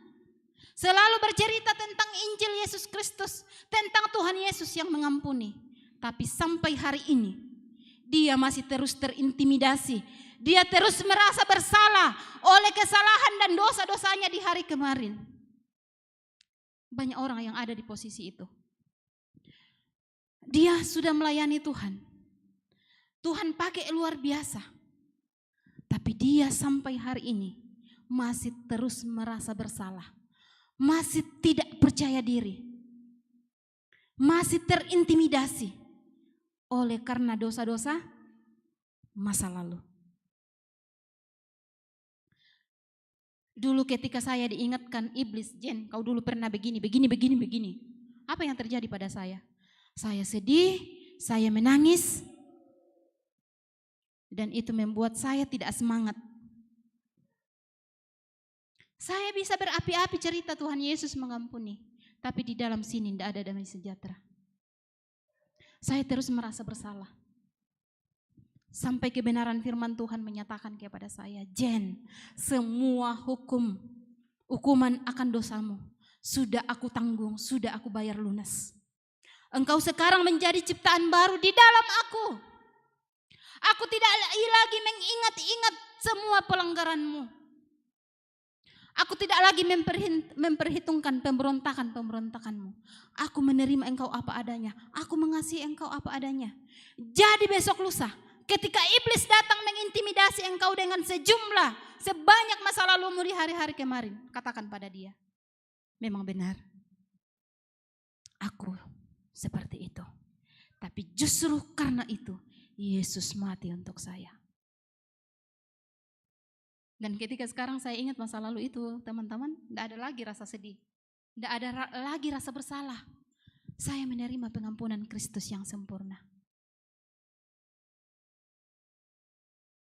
selalu bercerita tentang Injil Yesus Kristus, tentang Tuhan Yesus yang mengampuni. Tapi sampai hari ini, dia masih terus terintimidasi. Dia terus merasa bersalah oleh kesalahan dan dosa-dosanya di hari kemarin. Banyak orang yang ada di posisi itu. Dia sudah melayani Tuhan. Tuhan pakai luar biasa. Tapi dia sampai hari ini masih terus merasa bersalah. Masih tidak percaya diri. Masih terintimidasi oleh karena dosa-dosa masa lalu. Dulu ketika saya diingatkan iblis, Jen, kau dulu pernah begini. Apa yang terjadi pada saya? Saya sedih, saya menangis. Dan itu membuat saya tidak semangat. Saya bisa berapi-api cerita Tuhan Yesus mengampuni. Tapi di dalam sini tidak ada damai sejahtera. Saya terus merasa bersalah. Sampai kebenaran firman Tuhan menyatakan kepada saya, Jen, semua hukuman akan dosamu sudah aku tanggung, sudah aku bayar lunas. Engkau sekarang menjadi ciptaan baru di dalam aku. Aku tidak lagi mengingat-ingat semua pelanggaranmu. Aku tidak lagi memperhitungkan pemberontakanmu. Aku menerima engkau apa adanya. Aku mengasihi engkau apa adanya. Jadi besok lusa, ketika iblis datang mengintimidasi engkau dengan sebanyak masa lalumu di hari-hari kemarin, katakan pada dia, Memang benar. Aku seperti itu. Tapi justru karena itu Yesus mati untuk saya. Dan ketika sekarang saya ingat masa lalu itu, teman-teman, tidak ada lagi rasa sedih. Tidak ada lagi rasa bersalah. Saya menerima pengampunan Kristus yang sempurna.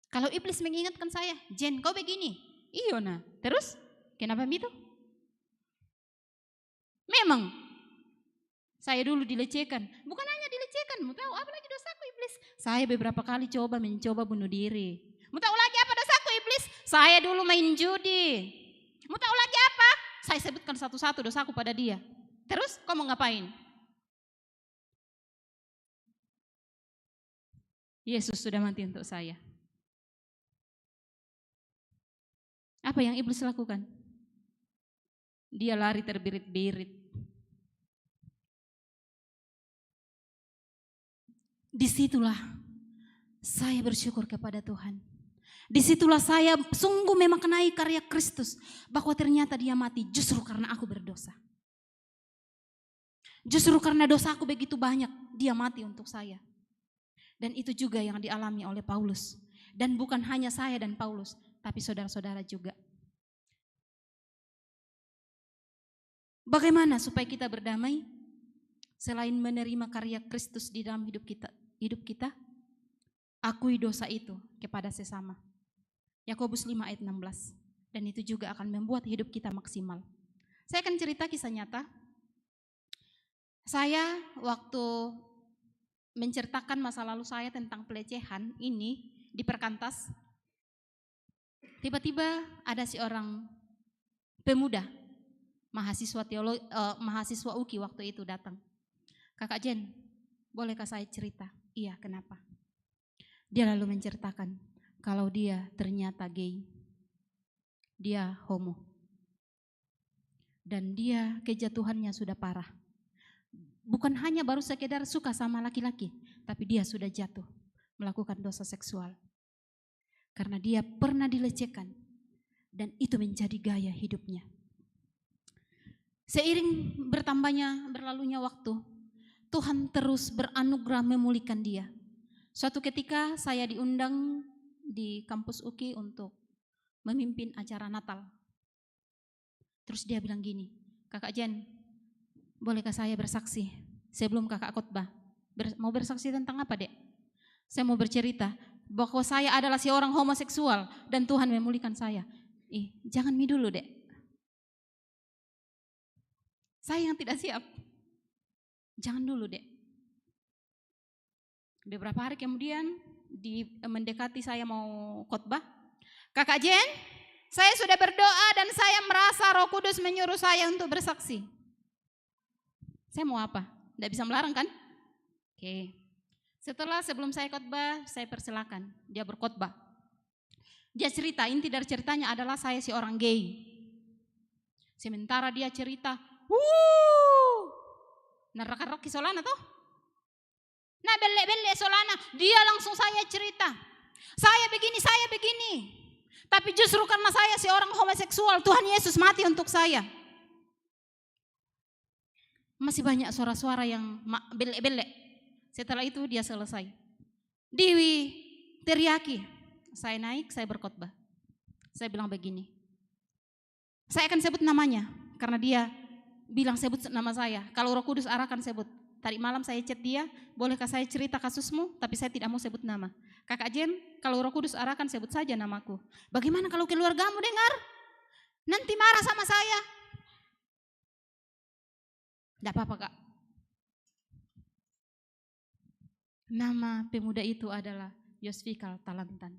Kalau iblis mengingatkan saya, Jen kau begini. Iya nah, terus kenapa itu? Memang saya dulu dilecehkan. Bukan hanya dilecehkan, mau tahu apa lagi dosaku iblis? Saya beberapa kali mencoba bunuh diri. Mau tahu lagi apa dosaku iblis? Saya dulu main judi. Mau tahu lagi apa? Saya sebutkan satu-satu dosaku pada dia. Terus kau mau ngapain? Yesus sudah mati untuk saya. Apa yang iblis lakukan? Dia lari terbirit-birit. Disitulah saya bersyukur kepada Tuhan. Disitulah saya sungguh memaknai karya Kristus. Bahwa ternyata dia mati justru karena aku berdosa. Justru karena dosa aku begitu banyak, dia mati untuk saya. Dan itu juga yang dialami oleh Paulus. Dan bukan hanya saya dan Paulus, tapi saudara-saudara juga. Bagaimana supaya kita berdamai? Selain menerima karya Kristus di dalam hidup kita, akui dosa itu kepada sesama. Yakobus 5 ayat 16. Dan itu juga akan membuat hidup kita maksimal. Saya akan cerita kisah nyata. Saya waktu menceritakan masa lalu saya tentang pelecehan ini di Perkantas, tiba-tiba ada seorang pemuda, mahasiswa UKI waktu itu datang. Kakak Jen, bolehkah saya cerita? Iya, kenapa? Dia lalu menceritakan kalau dia ternyata gay, dia homo, dan dia kejatuhannya sudah parah. Bukan hanya baru sekedar suka sama laki-laki, tapi dia sudah jatuh melakukan dosa seksual. Karena dia pernah dilecehkan dan itu menjadi gaya hidupnya. Seiring berlalunya waktu, Tuhan terus beranugerah memulihkan dia. Suatu ketika saya diundang di kampus UKI untuk memimpin acara Natal. Terus dia bilang gini, Kakak Jen, bolehkah saya bersaksi sebelum kakak khotbah? Mau bersaksi tentang apa, Dek? Saya mau bercerita bahwa saya adalah seorang homoseksual dan Tuhan memulihkan saya. Jangan dulu, Dek. Saya yang tidak siap. Jangan dulu, Dek. Beberapa hari kemudian mendekati saya mau khotbah. Kakak Jen, saya sudah berdoa dan saya merasa Roh Kudus menyuruh saya untuk bersaksi. Saya mau apa? Tidak bisa melarang kan? Oke. Sebelum saya khotbah, saya persilakan dia berkhotbah. Dia cerita, inti dari ceritanya adalah saya seorang gay. Sementara dia cerita, naraka-raki solana toh? Nah belle solana, dia langsung saya cerita. Saya begini. Tapi justru karena saya seorang homoseksual, Tuhan Yesus mati untuk saya. Masih banyak suara-suara yang belek-belek. Setelah itu dia selesai. Dewi teriaki. Saya naik, saya berkhotbah. Saya bilang begini. Saya akan sebut namanya. Karena dia bilang sebut nama saya. Kalau Roh Kudus arahkan sebut. Tadi malam saya chat dia. Bolehkah saya cerita kasusmu? Tapi saya tidak mau sebut nama. Kakak Jen, kalau Roh Kudus arahkan sebut saja namaku. Bagaimana kalau keluargamu dengar? Nanti marah sama saya. Tidak apa-apa, Kak. Nama pemuda itu adalah Yosvikal Talantan.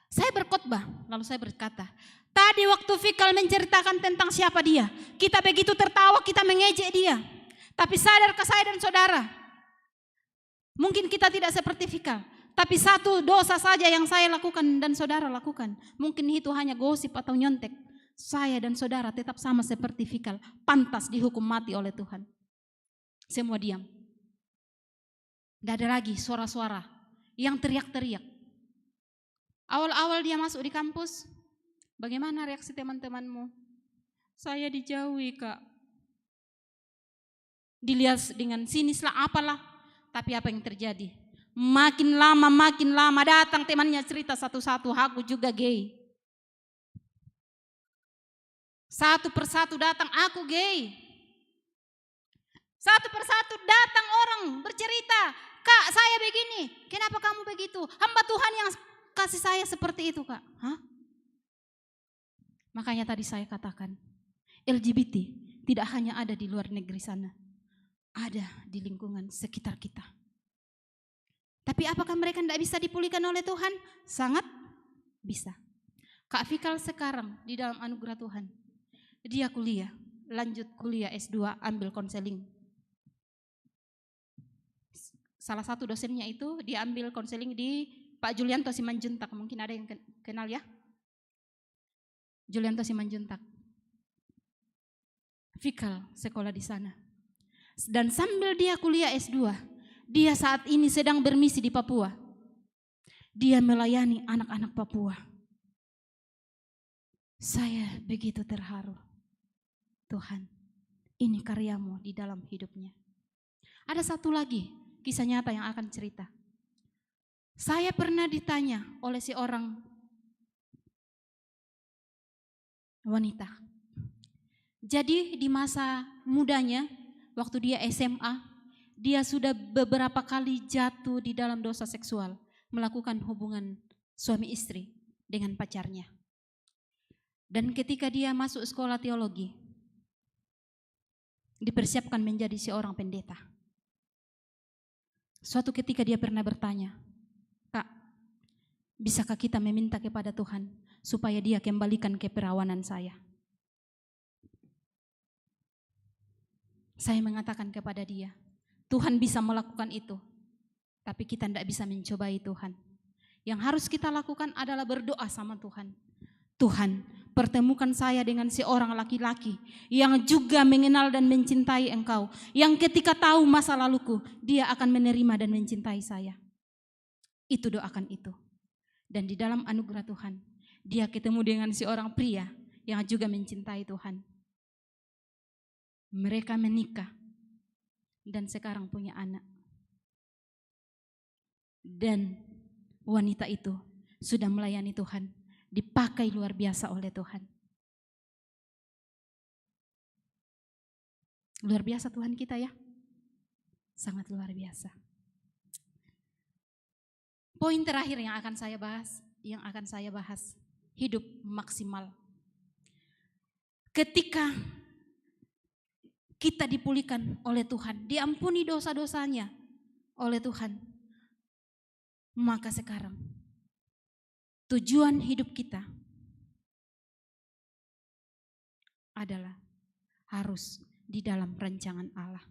Saya berkhotbah, lalu saya berkata, tadi waktu Fikal menceritakan tentang siapa dia, kita begitu tertawa, kita mengejek dia. Tapi sadarkah saya dan saudara, mungkin kita tidak seperti Fikal, tapi satu dosa saja yang saya lakukan dan saudara lakukan. Mungkin itu hanya gosip atau nyontek. Saya dan saudara tetap sama seperti Fikal, pantas dihukum mati oleh Tuhan. Semua diam. Tidak ada lagi suara-suara yang teriak-teriak. Awal-awal dia masuk di kampus, Bagaimana reaksi teman-temanmu? Saya dijauhi, Kak. Dilihat dengan sinis lah, apalah. Tapi apa yang terjadi? Makin lama datang temannya cerita satu-satu, aku juga gay. Satu persatu datang, aku gay. Satu persatu datang orang bercerita, Kak saya begini, kenapa kamu begitu? Hamba Tuhan yang kasih saya seperti itu, Kak. Hah? Makanya tadi saya katakan, LGBT tidak hanya ada di luar negeri sana, ada di lingkungan sekitar kita. Tapi apakah mereka tidak bisa dipulihkan oleh Tuhan? Sangat bisa. Kak Fikal sekarang di dalam anugerah Tuhan, dia kuliah, lanjut kuliah S2, ambil konseling. Salah satu dosennya itu dia ambil konseling di Pak Julianto Simanjuntak, mungkin ada yang kenal ya? Julianto Simanjuntak. Fikal sekolah di sana. Dan sambil dia kuliah S2, dia saat ini sedang bermisi di Papua. Dia melayani anak-anak Papua. Saya begitu terharu. Tuhan, ini karyamu di dalam hidupnya. Ada satu lagi kisah nyata yang akan cerita. Saya pernah ditanya oleh seorang wanita. Jadi di masa mudanya, waktu dia SMA, dia sudah beberapa kali jatuh di dalam dosa seksual, melakukan hubungan suami istri dengan pacarnya. Dan ketika dia masuk sekolah teologi, dipersiapkan menjadi seorang pendeta. Suatu ketika dia pernah bertanya, Kak, bisakah kita meminta kepada Tuhan supaya dia kembalikan keperawanan saya? Saya mengatakan kepada dia, Tuhan bisa melakukan itu, tapi kita tidak bisa mencobai Tuhan. Yang harus kita lakukan adalah berdoa sama Tuhan. Tuhan, pertemukan saya dengan seorang laki-laki yang juga mengenal dan mencintai Engkau. Yang ketika tahu masa laluku, dia akan menerima dan mencintai saya. Itu doakan itu. Dan di dalam anugerah Tuhan, dia ketemu dengan seorang pria yang juga mencintai Tuhan. Mereka menikah dan sekarang punya anak. Dan wanita itu sudah melayani Tuhan, dipakai luar biasa oleh Tuhan. Luar biasa Tuhan kita ya. Sangat luar biasa. Poin terakhir yang akan saya bahas, hidup maksimal. Ketika kita dipulihkan oleh Tuhan, diampuni dosa-dosanya oleh Tuhan, maka sekarang tujuan hidup kita adalah harus di dalam rancangan Allah.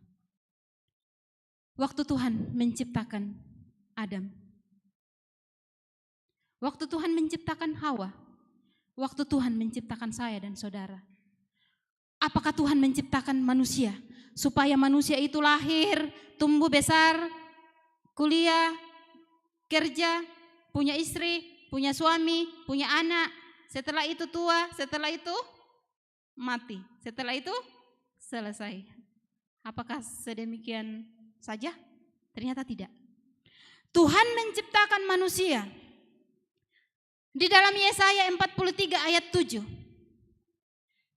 Waktu Tuhan menciptakan Adam, waktu Tuhan menciptakan Hawa, waktu Tuhan menciptakan saya dan saudara, apakah Tuhan menciptakan manusia supaya manusia itu lahir, tumbuh besar, kuliah, kerja, punya istri, punya suami, punya anak, setelah itu tua, setelah itu mati, setelah itu selesai? Apakah sedemikian saja? Ternyata tidak. Tuhan menciptakan manusia. Di dalam Yesaya 43 ayat 7.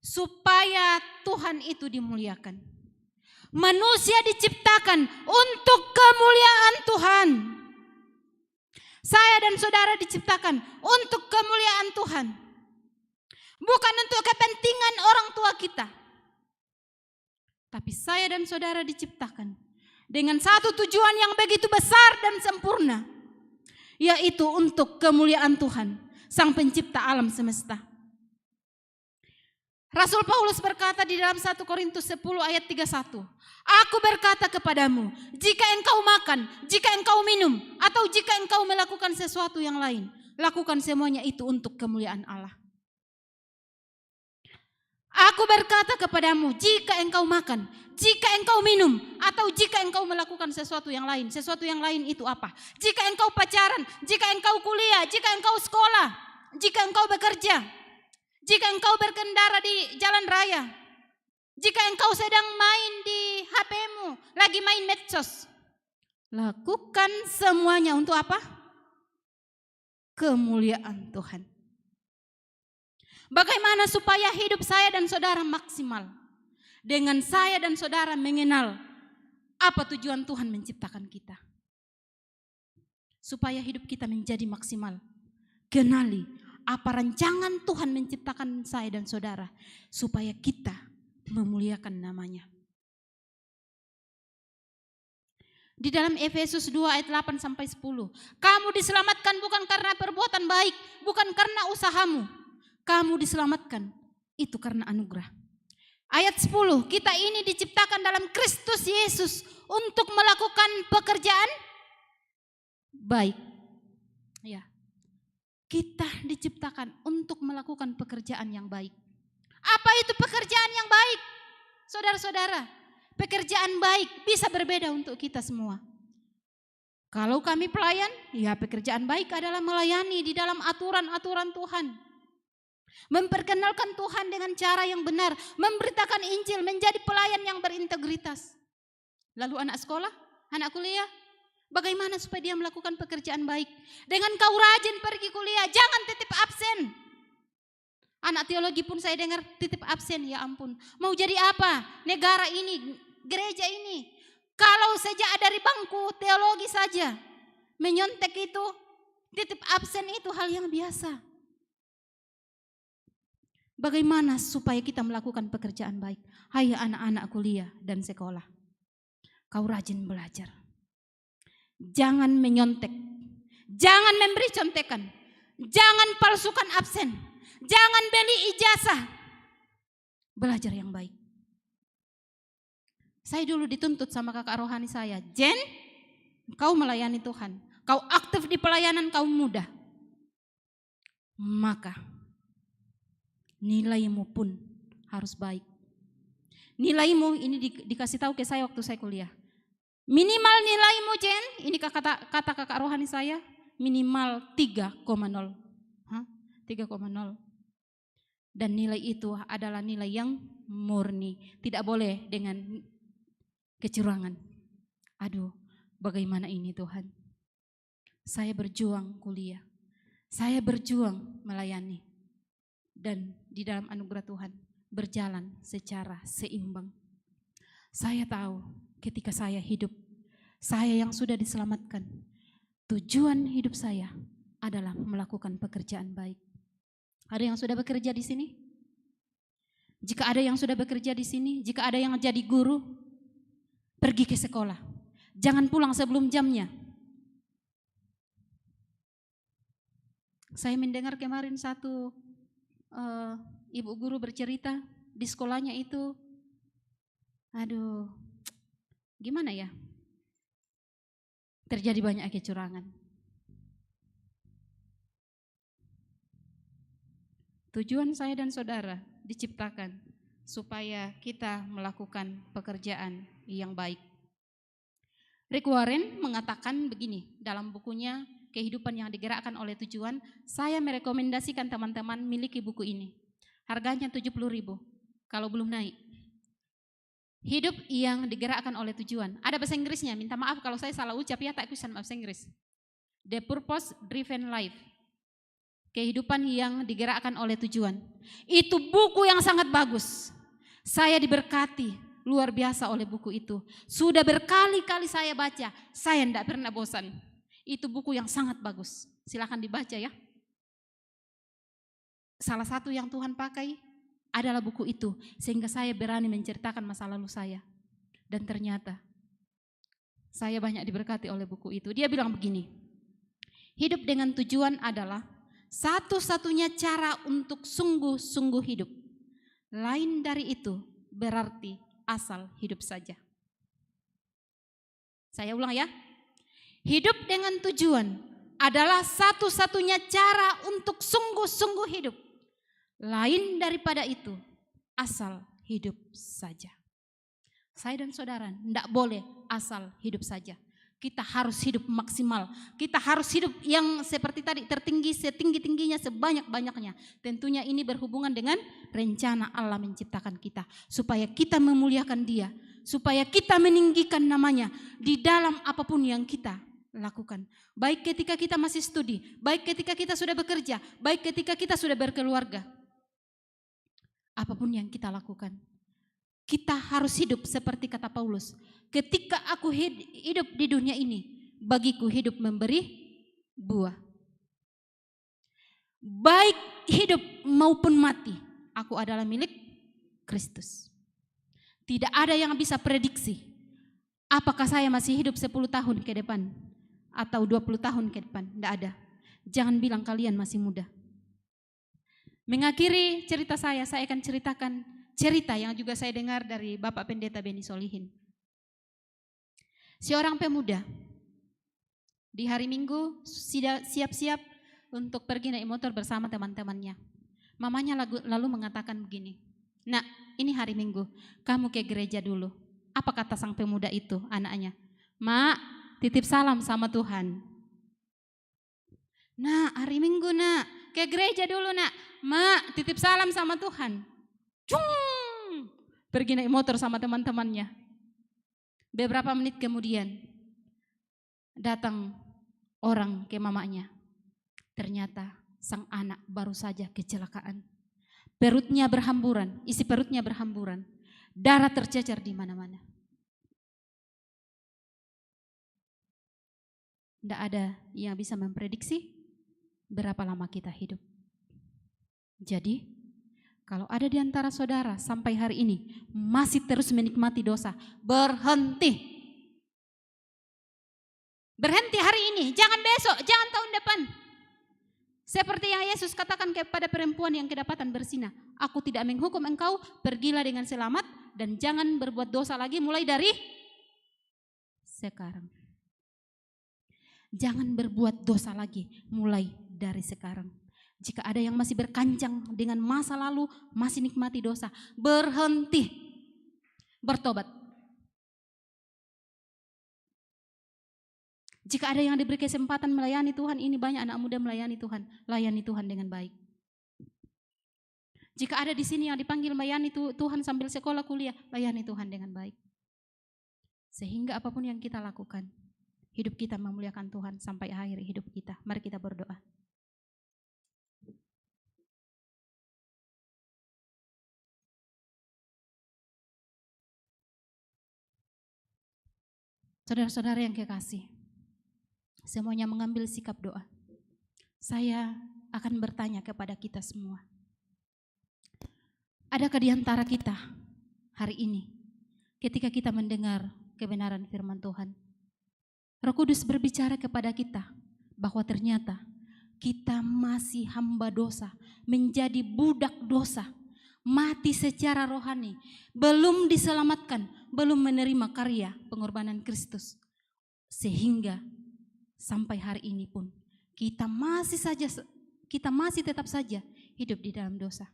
Supaya Tuhan itu dimuliakan. Manusia diciptakan untuk kemuliaan Tuhan. Saya dan saudara diciptakan untuk kemuliaan Tuhan. Bukan untuk kepentingan orang tua kita. Tapi saya dan saudara diciptakan dengan satu tujuan yang begitu besar dan sempurna, yaitu untuk kemuliaan Tuhan, Sang Pencipta alam semesta. Rasul Paulus berkata di dalam 1 Korintus 10 ayat 31, Aku berkata kepadamu, jika engkau makan, jika engkau minum, atau jika engkau melakukan sesuatu yang lain, lakukan semuanya itu untuk kemuliaan Allah. Aku berkata kepadamu, jika engkau makan, jika engkau minum, atau jika engkau melakukan sesuatu yang lain. Sesuatu yang lain itu apa? Jika engkau pacaran, jika engkau kuliah, jika engkau sekolah, jika engkau bekerja, Jika engkau berkendara di jalan raya, jika engkau sedang main di HP-mu, lagi main medsos, lakukan semuanya untuk apa? Kemuliaan Tuhan. Bagaimana supaya hidup saya dan saudara maksimal? Dengan saya dan saudara mengenal apa tujuan Tuhan menciptakan kita. Supaya hidup kita menjadi maksimal. Kenali apa rancangan Tuhan menciptakan saya dan saudara. Supaya kita memuliakan namanya. Di dalam Efesus 2 ayat 8 sampai 10. Kamu diselamatkan bukan karena perbuatan baik, bukan karena usahamu. Kamu diselamatkan itu karena anugerah. Ayat 10, kita ini diciptakan dalam Kristus Yesus untuk melakukan pekerjaan baik. Ya. Kita diciptakan untuk melakukan pekerjaan yang baik. Apa itu pekerjaan yang baik? Saudara-saudara, pekerjaan baik bisa berbeda untuk kita semua. Kalau kami pelayan, ya pekerjaan baik adalah melayani di dalam aturan-aturan Tuhan. Memperkenalkan Tuhan dengan cara yang benar, memberitakan Injil, menjadi pelayan yang berintegritas. Lalu anak sekolah, anak kuliah, bagaimana supaya dia melakukan pekerjaan baik? Dengan kau rajin pergi kuliah, jangan titip absen. Anak teologi pun saya dengar titip absen, ya ampun. Mau jadi apa? Negara ini, gereja ini. Kalau sejak dari bangku teologi saja, menyontek itu, titip absen itu hal yang biasa. Bagaimana supaya kita melakukan pekerjaan baik? Hai anak-anak kuliah dan sekolah, kau rajin belajar. Jangan menyontek, jangan memberi contekan, jangan palsukan absen, jangan beli ijazah. Belajar yang baik. Saya dulu dituntut sama kakak rohani saya, Jen, kau melayani Tuhan, kau aktif di pelayanan, kau muda. Maka nilaimu pun harus baik. Nilaimu ini dikasih tahu ke saya waktu saya kuliah. Minimal nilaimu Jen, ini kata kakak rohani saya, minimal 3,0. 3,0. Dan nilai itu adalah nilai yang murni, tidak boleh dengan kecurangan. Aduh, bagaimana ini Tuhan? Saya berjuang kuliah, saya berjuang melayani. Dan di dalam anugerah Tuhan berjalan secara seimbang. Saya tahu ketika saya hidup, saya yang sudah diselamatkan, tujuan hidup saya adalah melakukan pekerjaan baik. Ada yang sudah bekerja di sini? Jika ada yang sudah bekerja di sini, jika ada yang jadi guru, pergi ke sekolah. Jangan pulang sebelum jamnya. Saya mendengar kemarin satu ibu guru bercerita di sekolahnya itu, aduh, gimana ya? Terjadi banyak kecurangan. Tujuan saya dan saudara diciptakan supaya kita melakukan pekerjaan yang baik. Rick Warren mengatakan begini dalam bukunya Kehidupan yang Digerakkan oleh Tujuan. Saya merekomendasikan teman-teman miliki buku ini. Harganya 70.000 kalau belum naik. Hidup yang digerakkan oleh tujuan. Ada bahasa Inggrisnya, minta maaf kalau saya salah ucap ya, tak bisa bahasa Inggris. The Purpose Driven Life. Kehidupan yang digerakkan oleh tujuan. Itu buku yang sangat bagus. Saya diberkati luar biasa oleh buku itu. Sudah berkali-kali saya baca, saya tidak pernah bosan. Itu buku yang sangat bagus. Silakan dibaca ya. Salah satu yang Tuhan pakai adalah buku itu. Sehingga saya berani menceritakan masa lalu saya. Dan ternyata saya banyak diberkati oleh buku itu. Dia bilang begini. Hidup dengan tujuan adalah satu-satunya cara untuk sungguh-sungguh hidup. Lain dari itu berarti asal hidup saja. Saya ulang ya. Hidup dengan tujuan adalah satu-satunya cara untuk sungguh-sungguh hidup. Lain daripada itu, asal hidup saja. Saya dan saudara tidak boleh asal hidup saja. Kita harus hidup maksimal. Kita harus hidup yang seperti tadi, tertinggi, setinggi-tingginya, sebanyak-banyaknya. Tentunya ini berhubungan dengan rencana Allah menciptakan kita. Supaya kita memuliakan Dia. Supaya kita meninggikan namanya di dalam apapun yang kita lakukan. Baik ketika kita masih studi, baik ketika kita sudah bekerja, baik ketika kita sudah berkeluarga. Apapun yang kita lakukan. Kita harus hidup seperti kata Paulus. Ketika aku hidup di dunia ini, bagiku hidup memberi buah. Baik hidup maupun mati, aku adalah milik Kristus. Tidak ada yang bisa prediksi apakah saya masih hidup 10 tahun ke depan atau 20 tahun ke depan. Tidak ada. Jangan bilang kalian masih muda. Mengakhiri cerita saya akan ceritakan cerita yang juga saya dengar dari Bapak Pendeta Beni Solihin. Seorang pemuda di hari Minggu siap-siap untuk pergi naik motor bersama teman-temannya. Mamanya lalu mengatakan begini, "Nak, ini hari Minggu, kamu ke gereja dulu." Apa kata sang pemuda itu anaknya? "Mak, titip salam sama Tuhan." "Nak, hari Minggu nak, ke gereja dulu nak." "Mak, titip salam sama Tuhan." Cung! Pergi naik motor sama teman-temannya. Beberapa menit kemudian datang orang ke mamanya. Ternyata sang anak baru saja kecelakaan. Perutnya berhamburan, isi perutnya berhamburan. Darah tercecer di mana-mana. Tidak ada yang bisa memprediksi berapa lama kita hidup. Jadi, kalau ada di antara saudara sampai hari ini masih terus menikmati dosa, berhenti. Berhenti hari ini, jangan besok, jangan tahun depan. Seperti yang Yesus katakan kepada perempuan yang kedapatan berzina, "Aku tidak menghukum engkau, pergilah dengan selamat dan jangan berbuat dosa lagi mulai dari sekarang." Jangan berbuat dosa lagi mulai dari sekarang. Jika ada yang masih berkanjang dengan masa lalu, masih nikmati dosa, berhenti, bertobat. Jika ada yang diberi kesempatan melayani Tuhan, ini banyak anak muda melayani Tuhan, layani Tuhan dengan baik. Jika ada di sini yang dipanggil melayani Tuhan sambil sekolah kuliah, layani Tuhan dengan baik. Sehingga apapun yang kita lakukan, hidup kita memuliakan Tuhan sampai akhir hidup kita. Mari kita berdoa. Saudara-saudara yang kekasih, semuanya mengambil sikap doa. Saya akan bertanya kepada kita semua. Adakah di antara kita hari ini ketika kita mendengar kebenaran firman Tuhan, Roh Kudus berbicara kepada kita bahwa ternyata kita masih hamba dosa, menjadi budak dosa, mati secara rohani, belum diselamatkan, belum menerima karya pengorbanan Kristus. Sehingga sampai hari ini pun kita masih tetap saja hidup di dalam dosa.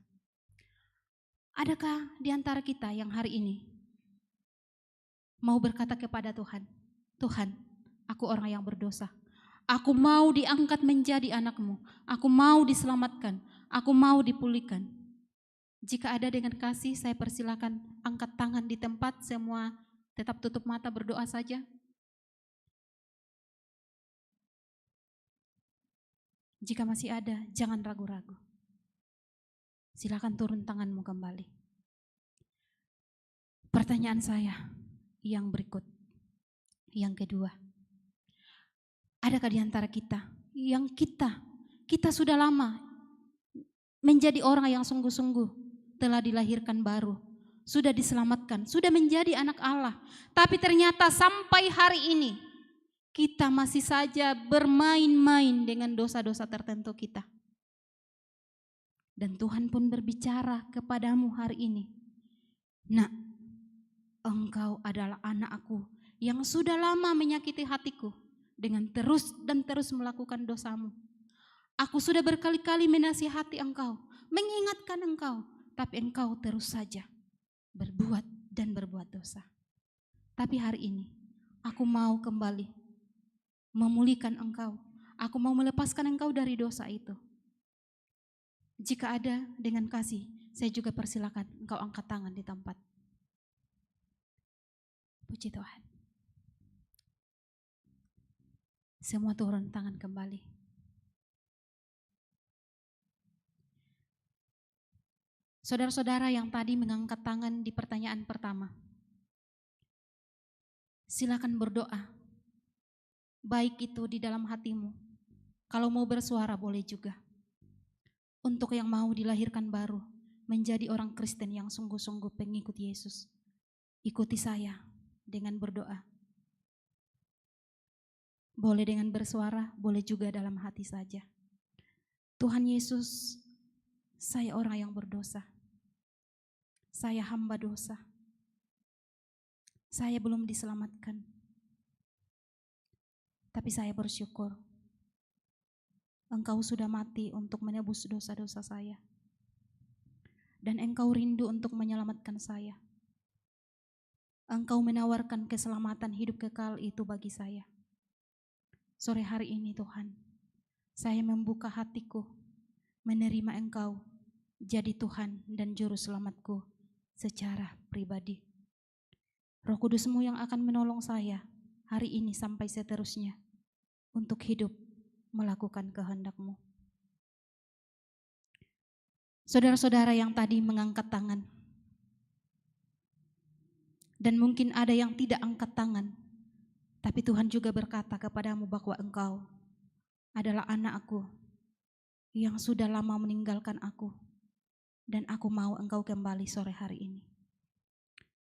Adakah di antara kita yang hari ini mau berkata kepada Tuhan, "Tuhan, aku orang yang berdosa. Aku mau diangkat menjadi anak-Mu. Aku mau diselamatkan. Aku mau dipulihkan." Jika ada dengan kasih, saya persilakan angkat tangan di tempat, semua tetap tutup mata berdoa saja. Jika masih ada, jangan ragu-ragu. Silakan turun tanganmu kembali. Pertanyaan saya yang berikut, yang kedua. Adakah di antara kita yang kita sudah lama menjadi orang yang sungguh-sungguh telah dilahirkan baru, sudah diselamatkan, sudah menjadi anak Allah, tapi ternyata sampai hari ini kita masih saja bermain-main dengan dosa-dosa tertentu kita. Dan Tuhan pun berbicara kepadamu hari ini, "Nak, engkau adalah anak-Aku yang sudah lama menyakiti hatiku dengan terus dan terus melakukan dosamu. Aku sudah berkali-kali menasihati engkau, mengingatkan engkau, tapi engkau terus saja berbuat dan berbuat dosa. Tapi hari ini aku mau kembali memulihkan engkau. Aku mau melepaskan engkau dari dosa itu. Jika ada dengan kasih, saya juga persilakan engkau angkat tangan di tempat. Puji Tuhan. Semua turun tangan kembali. Saudara-saudara yang tadi mengangkat tangan di pertanyaan pertama, silakan berdoa. Baik itu di dalam hatimu. Kalau mau bersuara boleh juga. Untuk yang mau dilahirkan baru, menjadi orang Kristen yang sungguh-sungguh pengikut Yesus, ikuti saya dengan berdoa. Boleh dengan bersuara, boleh juga dalam hati saja. Tuhan Yesus, saya orang yang berdosa. Saya hamba dosa. Saya belum diselamatkan. Tapi saya bersyukur Engkau sudah mati untuk menebus dosa-dosa saya. Dan Engkau rindu untuk menyelamatkan saya. Engkau menawarkan keselamatan hidup kekal itu bagi saya. Sore hari ini Tuhan, saya membuka hatiku, menerima Engkau jadi Tuhan dan Juru Selamatku secara pribadi. Roh Kudus-Mu yang akan menolong saya hari ini sampai seterusnya untuk hidup melakukan kehendak-Mu. Saudara-saudara yang tadi mengangkat tangan, dan mungkin ada yang tidak angkat tangan, tapi Tuhan juga berkata kepadamu bahwa engkau adalah anak-Aku yang sudah lama meninggalkan Aku, dan Aku mau engkau kembali sore hari ini.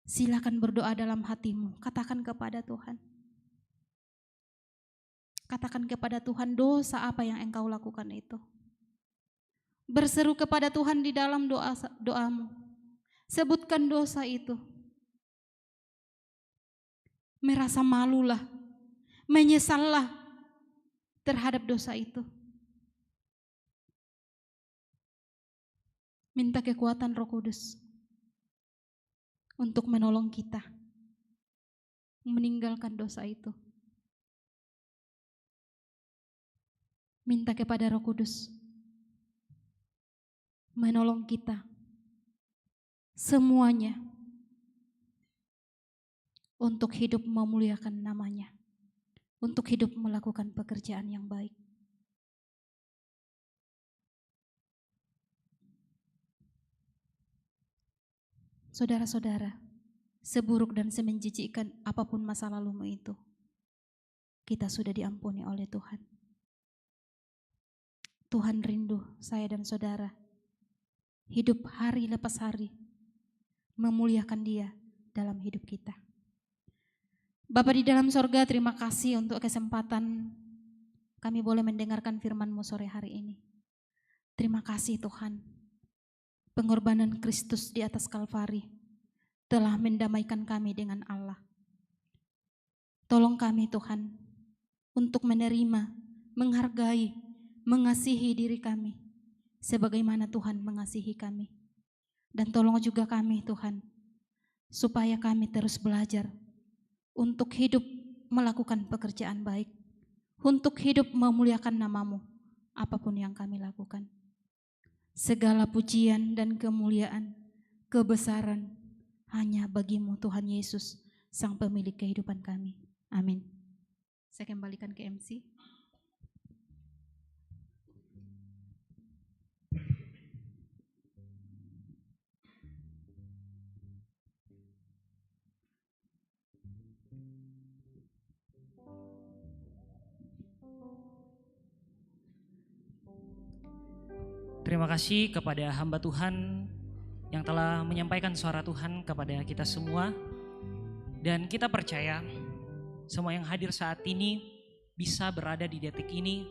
Silakan berdoa dalam hatimu, katakan kepada Tuhan. Katakan kepada Tuhan dosa apa yang engkau lakukan itu. Berseru kepada Tuhan di dalam doamu. Sebutkan dosa itu. Merasa malulah, menyesallah terhadap dosa itu. Minta kekuatan Roh Kudus untuk menolong kita meninggalkan dosa itu. Minta kepada Roh Kudus menolong kita semuanya untuk hidup memuliakan namanya, untuk hidup melakukan pekerjaan yang baik. Saudara-saudara, seburuk dan semenjijikkan apapun masa lalumu itu, kita sudah diampuni oleh Tuhan. Tuhan rindu saya dan saudara hidup hari lepas hari, memuliakan Dia dalam hidup kita. Bapa di dalam sorga, terima kasih untuk kesempatan kami boleh mendengarkan firman-Mu sore hari ini. Terima kasih Tuhan, pengorbanan Kristus di atas Kalvari telah mendamaikan kami dengan Allah. Tolong kami Tuhan untuk menerima, menghargai, mengasihi diri kami sebagaimana Tuhan mengasihi kami. Dan tolong juga kami Tuhan, supaya kami terus belajar untuk hidup melakukan pekerjaan baik, untuk hidup memuliakan nama-Mu apapun yang kami lakukan. Segala pujian dan kemuliaan, kebesaran hanya bagi-Mu Tuhan Yesus, Sang Pemilik kehidupan kami. Amin. Saya kembalikan ke MC. Terima kasih kepada hamba Tuhan yang telah menyampaikan suara Tuhan kepada kita semua. Dan kita percaya semua yang hadir saat ini bisa berada di detik ini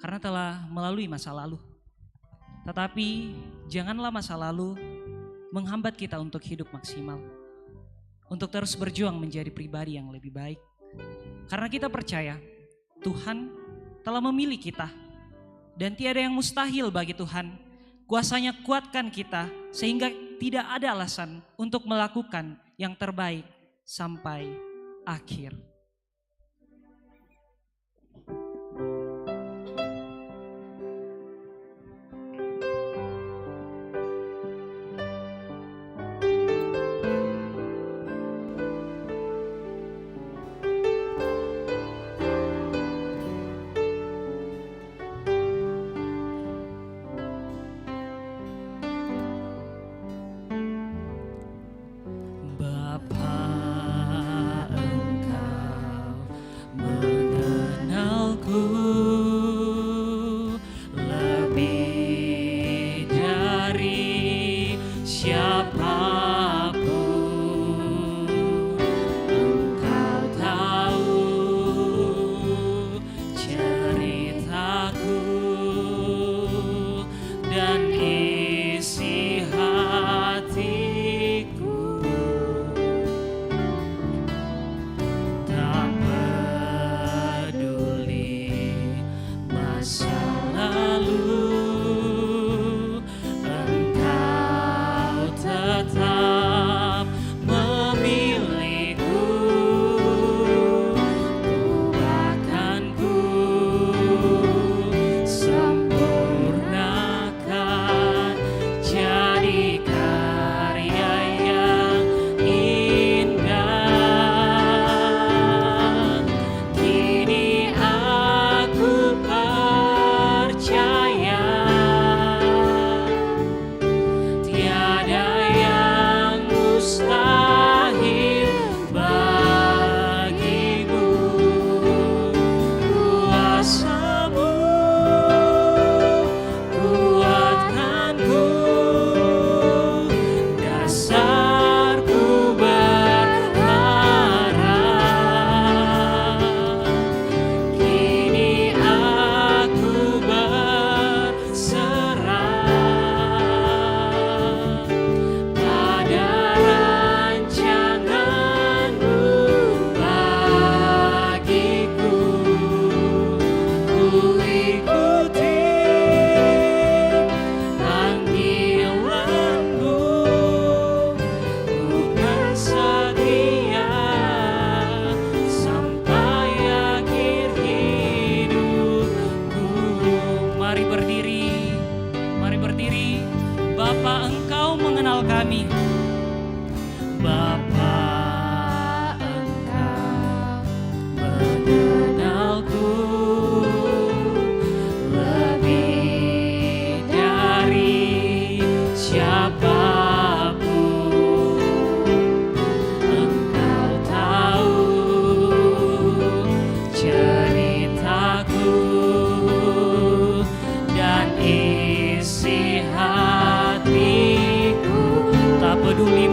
karena telah melalui masa lalu. Tetapi janganlah masa lalu menghambat kita untuk hidup maksimal, untuk terus berjuang menjadi pribadi yang lebih baik. Karena kita percaya Tuhan telah memilih kita. Dan tiada yang mustahil bagi Tuhan. Kuasanya kuatkan kita sehingga tidak ada alasan untuk melakukan yang terbaik sampai akhir.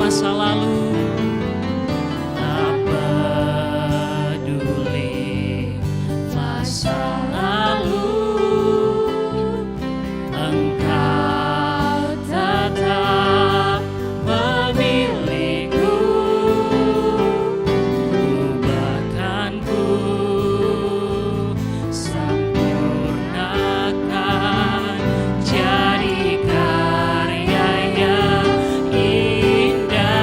masa lalu, tak peduli masa lalu, Engkau tetap memilihku. Bahkan ku sempurnakan jadi karya yang indah.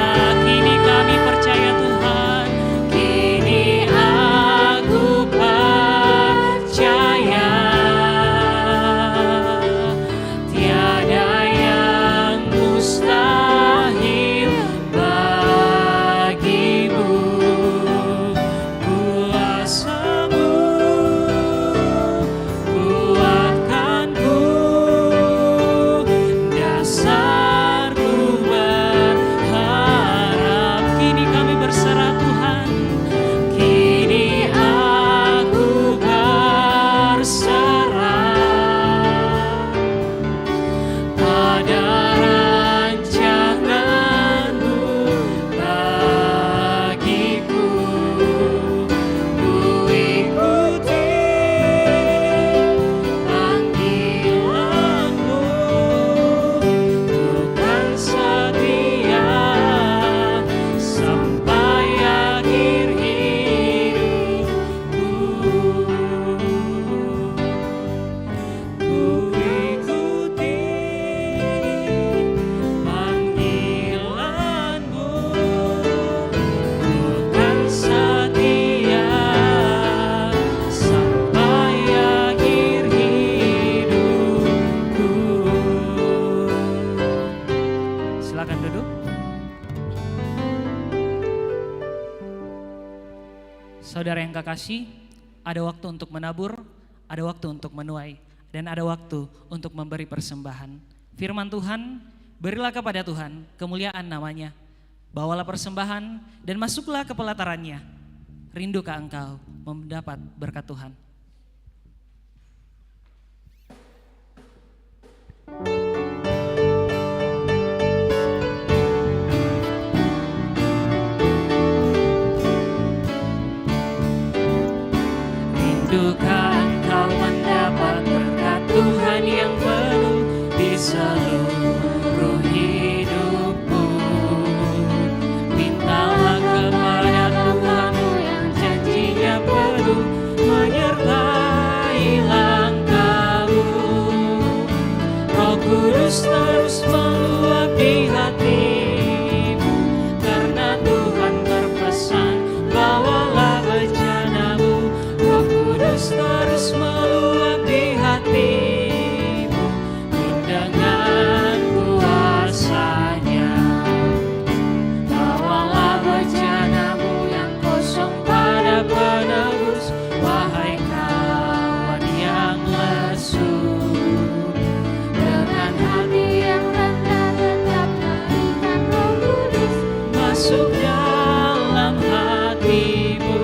Kini kami percaya Tuhan, kini aku percaya tiada yang mustahil bagimu. Kuasamu kuatkanku, dasarku berharap. Kini kami berserah Tuhan, kini aku berserah pada rancangan-Mu bagiku. Ku ikuti panggilan-Mu, bukan setia sampai akhir hidupku. Ku ikuti panggilan-Mu, bukan setia sampai akhir hidupku. Silakan duduk. Saudara yang kekasih, ada waktu untuk menabur, ada waktu untuk menuai, dan ada waktu untuk memberi persembahan. Firman Tuhan, berilah kepada Tuhan kemuliaan namanya, bawalah persembahan dan masuklah ke pelatarannya. Rindukah engkau mendapat berkat Tuhan? Rindukah engkau mendapat berkat Tuhan yang penuh di seluruh hidupmu? Mintalah kepada Tuhan yang janjinya penuh menyertai langkahmu. Roh Kudus terus meluapi hatimu, karena Tuhan berpesan, bawalah bejanamu. Roh Kudus terus meluapi hatimu, dengan kuasanya. Bawalah bejanamu yang kosong pada penebus, wahai kawan yang lesu. Dengan hati yang rendah tetap berikan Roh Kudus masuk dalam hatimu.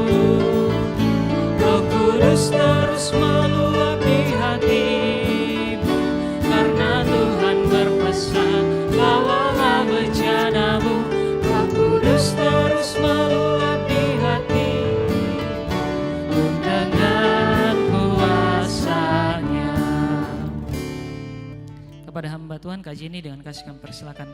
Roh Kudus terus meluapi hatimu, karena Tuhan berpesan, bawalah bejanamu. Roh Kudus terus meluapi hatimu, dengan kuasanya. Kepada hamba Tuhan, kaji ini dengan kasih kami persilakan.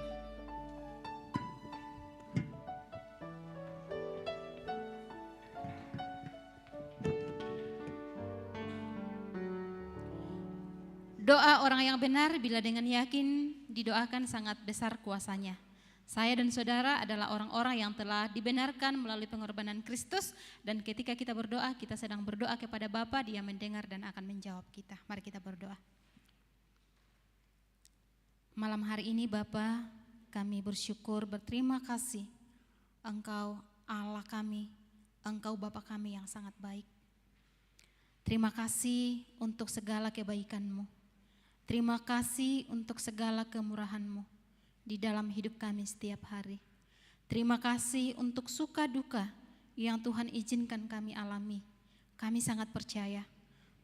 Doa orang yang benar bila dengan yakin didoakan sangat besar kuasanya. Saya dan saudara adalah orang-orang yang telah dibenarkan melalui pengorbanan Kristus, dan ketika kita berdoa, kita sedang berdoa kepada Bapa, Dia mendengar dan akan menjawab kita. Mari kita berdoa. Malam hari ini Bapa, kami bersyukur, berterima kasih. Engkau Allah kami, Engkau Bapa kami yang sangat baik. Terima kasih untuk segala kebaikan-Mu. Terima kasih untuk segala kemurahan-Mu di dalam hidup kami setiap hari. Terima kasih untuk suka duka yang Tuhan izinkan kami alami. Kami sangat percaya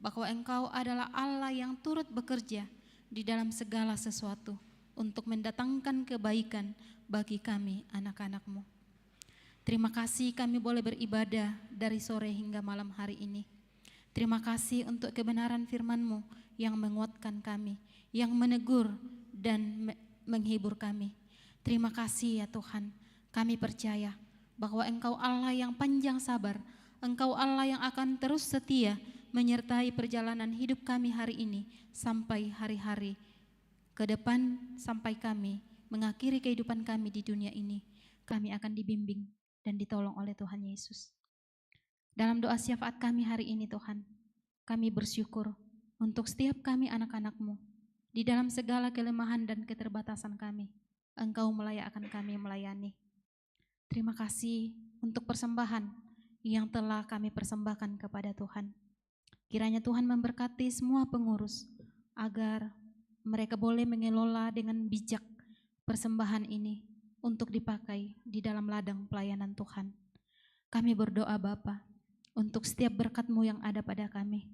bahwa Engkau adalah Allah yang turut bekerja di dalam segala sesuatu untuk mendatangkan kebaikan bagi kami anak-anak-Mu. Terima kasih kami boleh beribadah dari sore hingga malam hari ini. Terima kasih untuk kebenaran firman-Mu yang menguatkan kami, yang menegur dan menghibur kami. Terima kasih ya Tuhan, kami percaya bahwa Engkau Allah yang panjang sabar, Engkau Allah yang akan terus setia menyertai perjalanan hidup kami hari ini sampai hari-hari ke depan, sampai kami mengakhiri kehidupan kami di dunia ini. Kami akan dibimbing dan ditolong oleh Tuhan Yesus. Dalam doa syafaat kami hari ini Tuhan, kami bersyukur untuk setiap kami anak-anak-Mu. Di dalam segala kelemahan dan keterbatasan kami, Engkau melayakkan kami melayani. Terima kasih untuk persembahan yang telah kami persembahkan kepada Tuhan. Kiranya Tuhan memberkati semua pengurus agar mereka boleh mengelola dengan bijak persembahan ini untuk dipakai di dalam ladang pelayanan Tuhan. Kami berdoa Bapa untuk setiap berkat-Mu yang ada pada kami.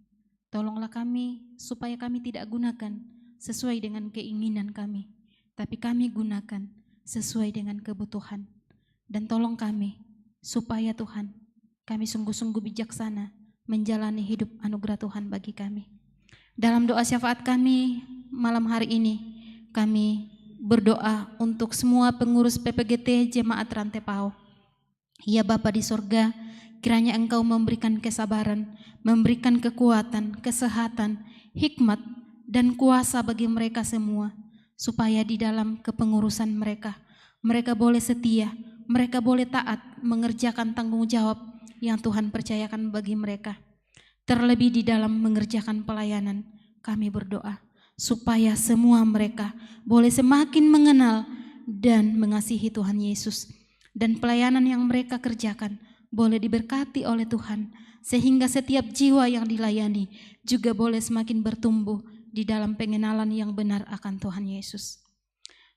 Tolonglah kami supaya kami tidak gunakan sesuai dengan keinginan kami, tapi kami gunakan sesuai dengan kebutuhan. Dan tolong kami supaya Tuhan, kami sungguh-sungguh bijaksana menjalani hidup anugerah Tuhan bagi kami. Dalam doa syafaat kami malam hari ini, kami berdoa untuk semua pengurus PPGT Jemaat Rantai Pao. Ya Bapa di sorga, kiranya Engkau memberikan kesabaran, memberikan kekuatan, kesehatan, hikmat, dan kuasa bagi mereka semua, supaya di dalam kepengurusan mereka boleh setia, mereka boleh taat mengerjakan tanggung jawab yang Tuhan percayakan bagi mereka. Terlebih di dalam mengerjakan pelayanan, kami berdoa supaya semua mereka boleh semakin mengenal dan mengasihi Tuhan Yesus, dan pelayanan yang mereka kerjakan boleh diberkati oleh Tuhan, sehingga setiap jiwa yang dilayani juga boleh semakin bertumbuh di dalam pengenalan yang benar akan Tuhan Yesus.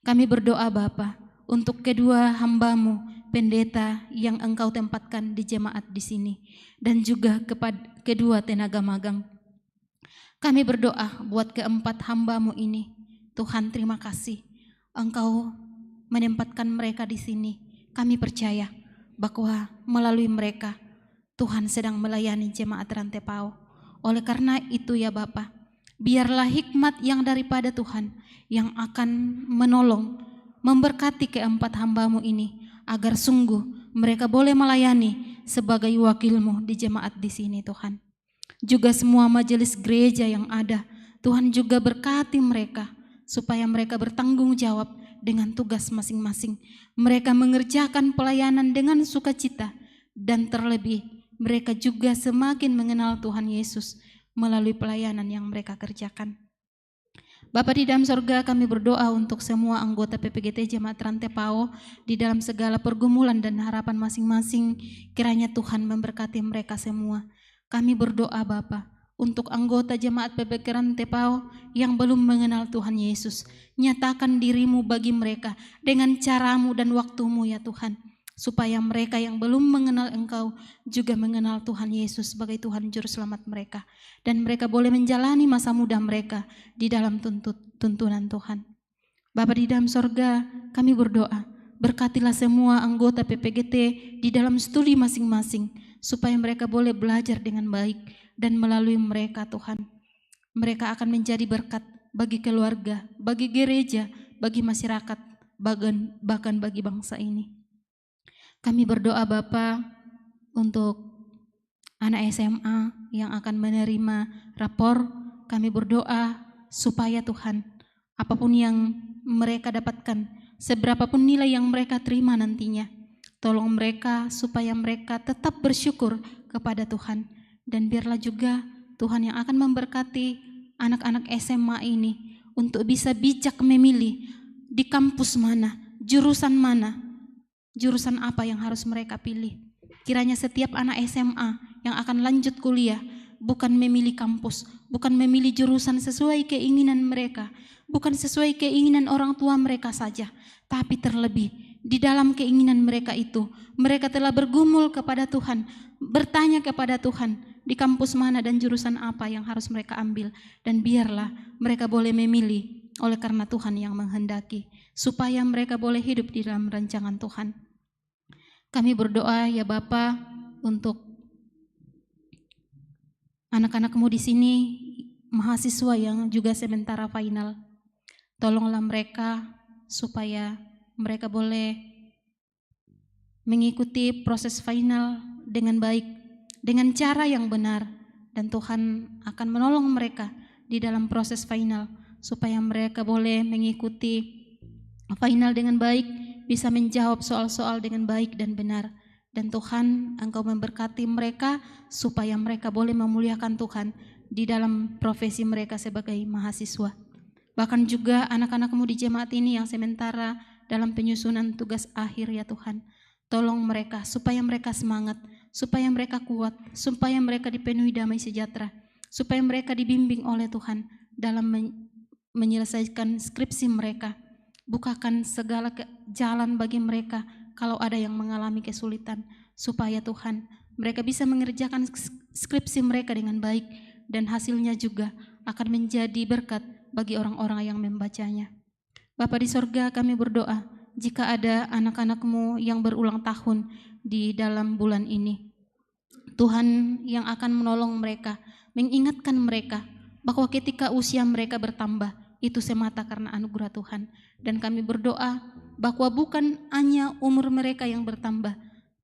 Kami berdoa Bapa untuk kedua hamba-Mu, pendeta yang Engkau tempatkan di jemaat di sini, dan juga kepada kedua tenaga magang. Kami berdoa buat keempat hamba-Mu ini. Tuhan terima kasih Engkau menempatkan mereka di sini. Kami percaya bahwa melalui mereka Tuhan sedang melayani jemaat Rantai Pao. Oleh karena itu ya Bapa, biarlah hikmat yang daripada Tuhan yang akan menolong, memberkati keempat hamba-Mu ini, agar sungguh mereka boleh melayani sebagai wakil-Mu di jemaat di sini Tuhan. Juga semua majelis gereja yang ada, Tuhan juga berkati mereka, supaya mereka bertanggung jawab dengan tugas masing-masing. Mereka mengerjakan pelayanan dengan sukacita, dan terlebih mereka juga semakin mengenal Tuhan Yesus melalui pelayanan yang mereka kerjakan. Bapa di dalam sorga, kami berdoa untuk semua anggota PPGT Jemaat Rantai Pao di dalam segala pergumulan dan harapan masing-masing. Kiranya Tuhan memberkati mereka semua. Kami berdoa Bapa untuk anggota Jemaat PPG Rantai Pao yang belum mengenal Tuhan Yesus. Nyatakan diri-Mu bagi mereka dengan cara-Mu dan waktu-Mu ya Tuhan, supaya mereka yang belum mengenal Engkau juga mengenal Tuhan Yesus sebagai Tuhan Juru Selamat mereka, dan mereka boleh menjalani masa muda mereka di dalam tuntunan Tuhan. Bapa di dalam sorga, kami berdoa, berkatilah semua anggota PPGT di dalam studi masing-masing, supaya mereka boleh belajar dengan baik, dan melalui mereka Tuhan, mereka akan menjadi berkat bagi keluarga, bagi gereja, bagi masyarakat, bahkan bagi bangsa ini. Kami berdoa Bapa untuk anak SMA yang akan menerima rapor. Kami berdoa supaya Tuhan, apapun yang mereka dapatkan, seberapapun nilai yang mereka terima nantinya, tolong mereka supaya mereka tetap bersyukur kepada Tuhan. Dan biarlah juga Tuhan yang akan memberkati anak-anak SMA ini untuk bisa bijak memilih di kampus mana, jurusan mana, jurusan apa yang harus mereka pilih. Kiranya setiap anak SMA yang akan lanjut kuliah bukan memilih kampus, bukan memilih jurusan sesuai keinginan mereka, bukan sesuai keinginan orang tua mereka saja, tapi terlebih di dalam keinginan mereka itu, mereka telah bergumul kepada Tuhan, bertanya kepada Tuhan di kampus mana dan jurusan apa yang harus mereka ambil, dan biarlah mereka boleh memilih oleh karena Tuhan yang menghendaki, supaya mereka boleh hidup di dalam rancangan Tuhan. Kami berdoa ya Bapa untuk anak-anak-Mu di sini, mahasiswa yang juga sementara final. Tolonglah mereka supaya mereka boleh mengikuti proses final dengan baik, dengan cara yang benar, dan Tuhan akan menolong mereka di dalam proses final supaya mereka boleh mengikuti final dengan baik, bisa menjawab soal-soal dengan baik dan benar. Dan Tuhan, Engkau memberkati mereka supaya mereka boleh memuliakan Tuhan di dalam profesi mereka sebagai mahasiswa. Bahkan juga anak-anak-Mu di jemaat ini yang sementara dalam penyusunan tugas akhir ya Tuhan. Tolong mereka supaya mereka semangat, supaya mereka kuat, supaya mereka dipenuhi damai sejahtera, supaya mereka dibimbing oleh Tuhan dalam menyelesaikan skripsi mereka. Bukakan segala jalan bagi mereka kalau ada yang mengalami kesulitan, supaya Tuhan mereka bisa mengerjakan skripsi mereka dengan baik dan hasilnya juga akan menjadi berkat bagi orang-orang yang membacanya. Bapa di sorga, kami berdoa jika ada anak-anak-Mu yang berulang tahun di dalam bulan ini, Tuhan yang akan menolong mereka, mengingatkan mereka bahwa ketika usia mereka bertambah, itu semata karena anugerah Tuhan. Dan kami berdoa bahwa bukan hanya umur mereka yang bertambah,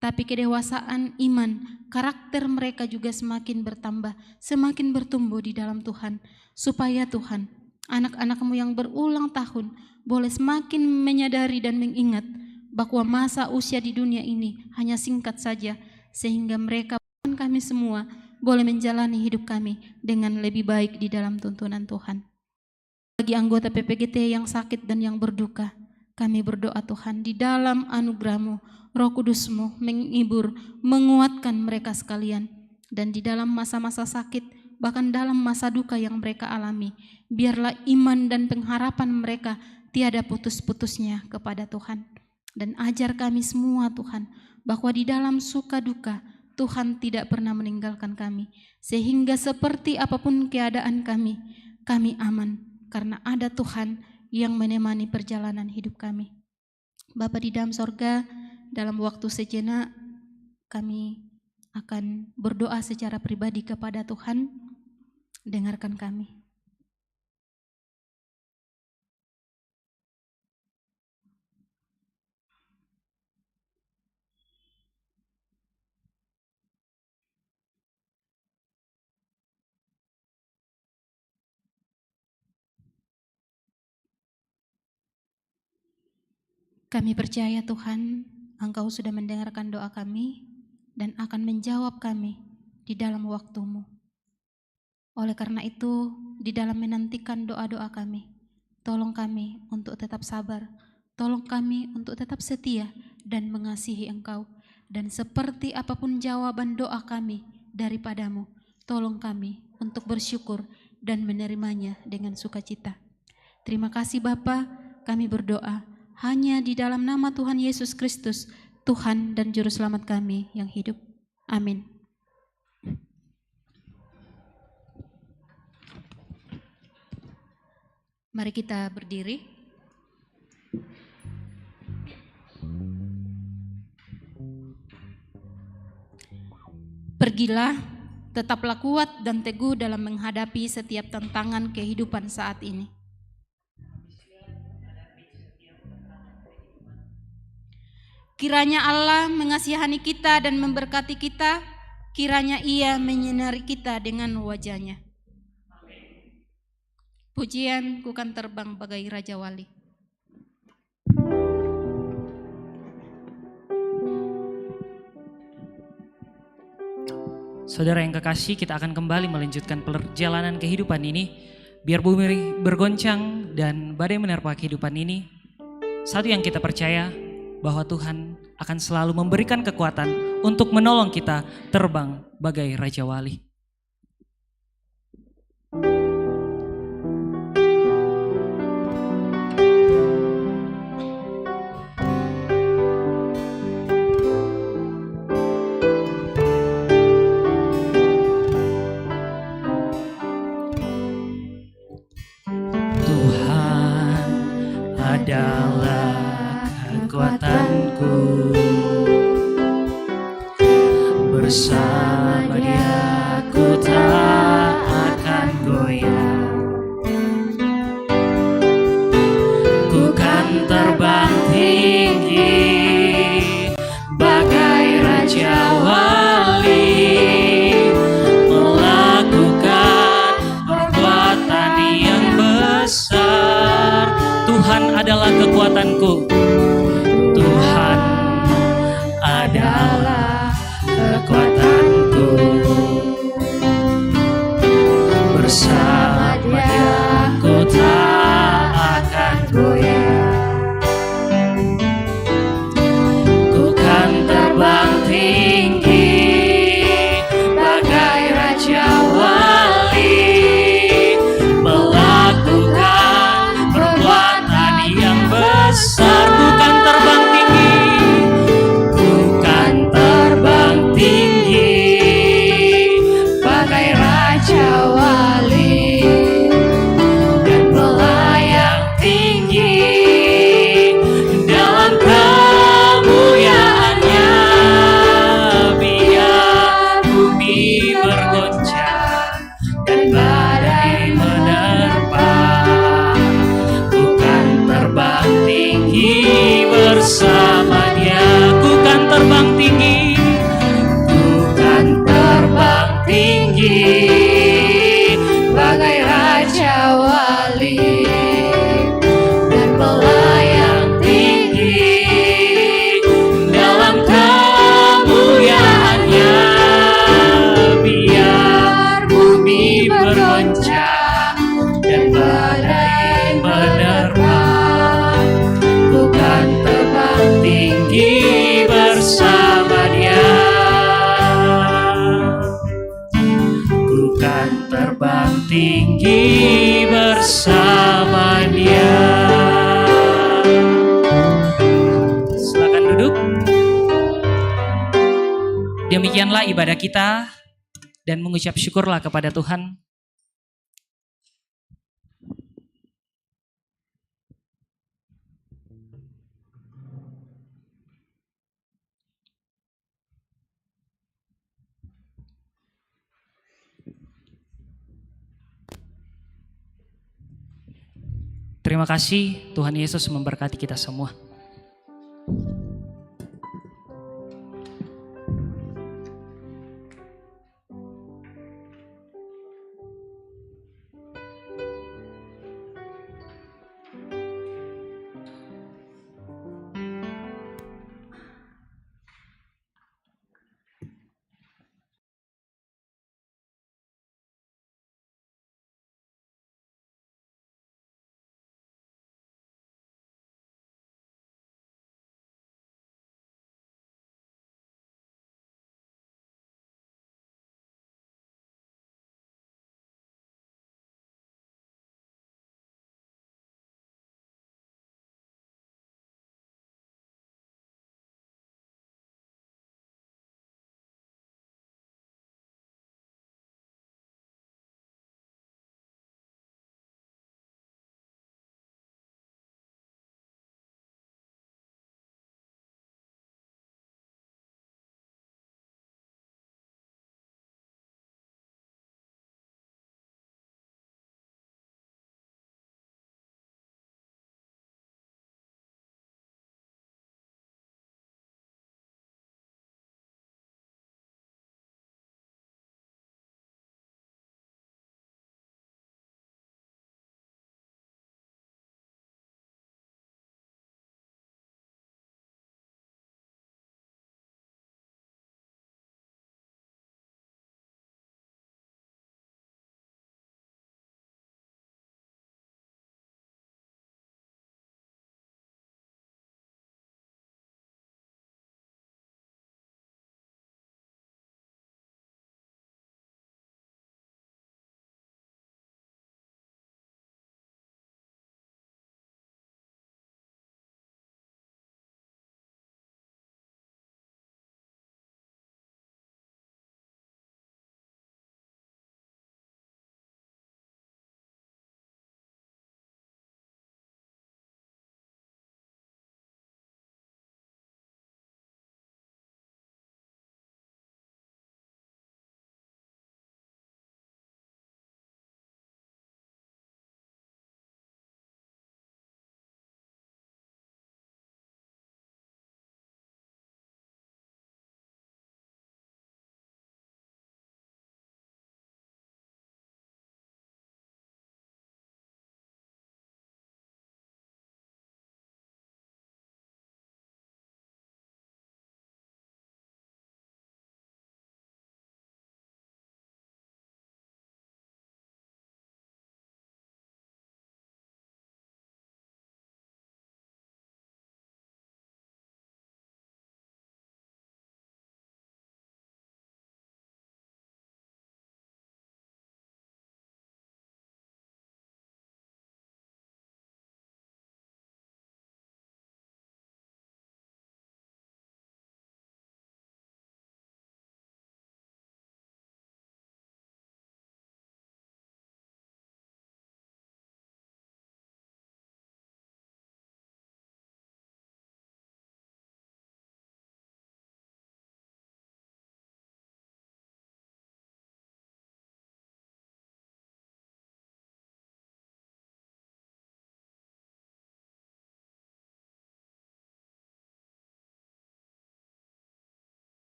tapi kedewasaan iman, karakter mereka juga semakin bertambah, semakin bertumbuh di dalam Tuhan. Supaya Tuhan, anak-anak-Mu yang berulang tahun boleh semakin menyadari dan mengingat bahwa masa usia di dunia ini hanya singkat saja, sehingga mereka dan kami semua boleh menjalani hidup kami dengan lebih baik di dalam tuntunan Tuhan. Bagi anggota PPGT yang sakit dan yang berduka, kami berdoa Tuhan, di dalam anugerah-Mu, Roh Kudus-Mu menghibur, menguatkan mereka sekalian. Dan di dalam masa-masa sakit, bahkan dalam masa duka yang mereka alami, biarlah iman dan pengharapan mereka tiada putus-putusnya kepada Tuhan. Dan ajar kami semua Tuhan, bahwa di dalam suka duka, Tuhan tidak pernah meninggalkan kami. Sehingga seperti apapun keadaan kami aman, karena ada Tuhan yang menemani perjalanan hidup kami. Bapa di dalam sorga, dalam waktu sejenak kami akan berdoa secara pribadi kepada Tuhan. Dengarkan kami. Kami percaya Tuhan, Engkau sudah mendengarkan doa kami dan akan menjawab kami di dalam waktu-Mu. Oleh karena itu, di dalam menantikan doa-doa kami, tolong kami untuk tetap sabar, tolong kami untuk tetap setia dan mengasihi Engkau. Dan seperti apapun jawaban doa kami daripada-Mu, tolong kami untuk bersyukur dan menerimanya dengan sukacita. Terima kasih Bapa, kami berdoa hanya di dalam nama Tuhan Yesus Kristus, Tuhan dan Juru Selamat kami yang hidup. Amin. Mari kita berdiri. Pergilah, tetaplah kuat dan teguh dalam menghadapi setiap tantangan kehidupan saat ini. Kiranya Allah mengasihani kita dan memberkati kita, kiranya Ia menyinari kita dengan wajah-Nya. Pujian Ku Kan Terbang Bagai Raja Wali. Saudara yang kekasih, kita akan kembali melanjutkan perjalanan kehidupan ini. Biar bumi bergoncang dan badai menerpa kehidupan ini, satu yang kita percaya, bahwa Tuhan akan selalu memberikan kekuatan untuk menolong kita terbang bagai Raja Wali. Tuhan bersama Dia. Ku kan terbang tinggi bersama Dia. Silakan duduk. Demikianlah ibadah kita dan mengucap syukurlah kepada Tuhan. Terima kasih, Tuhan Yesus memberkati kita semua.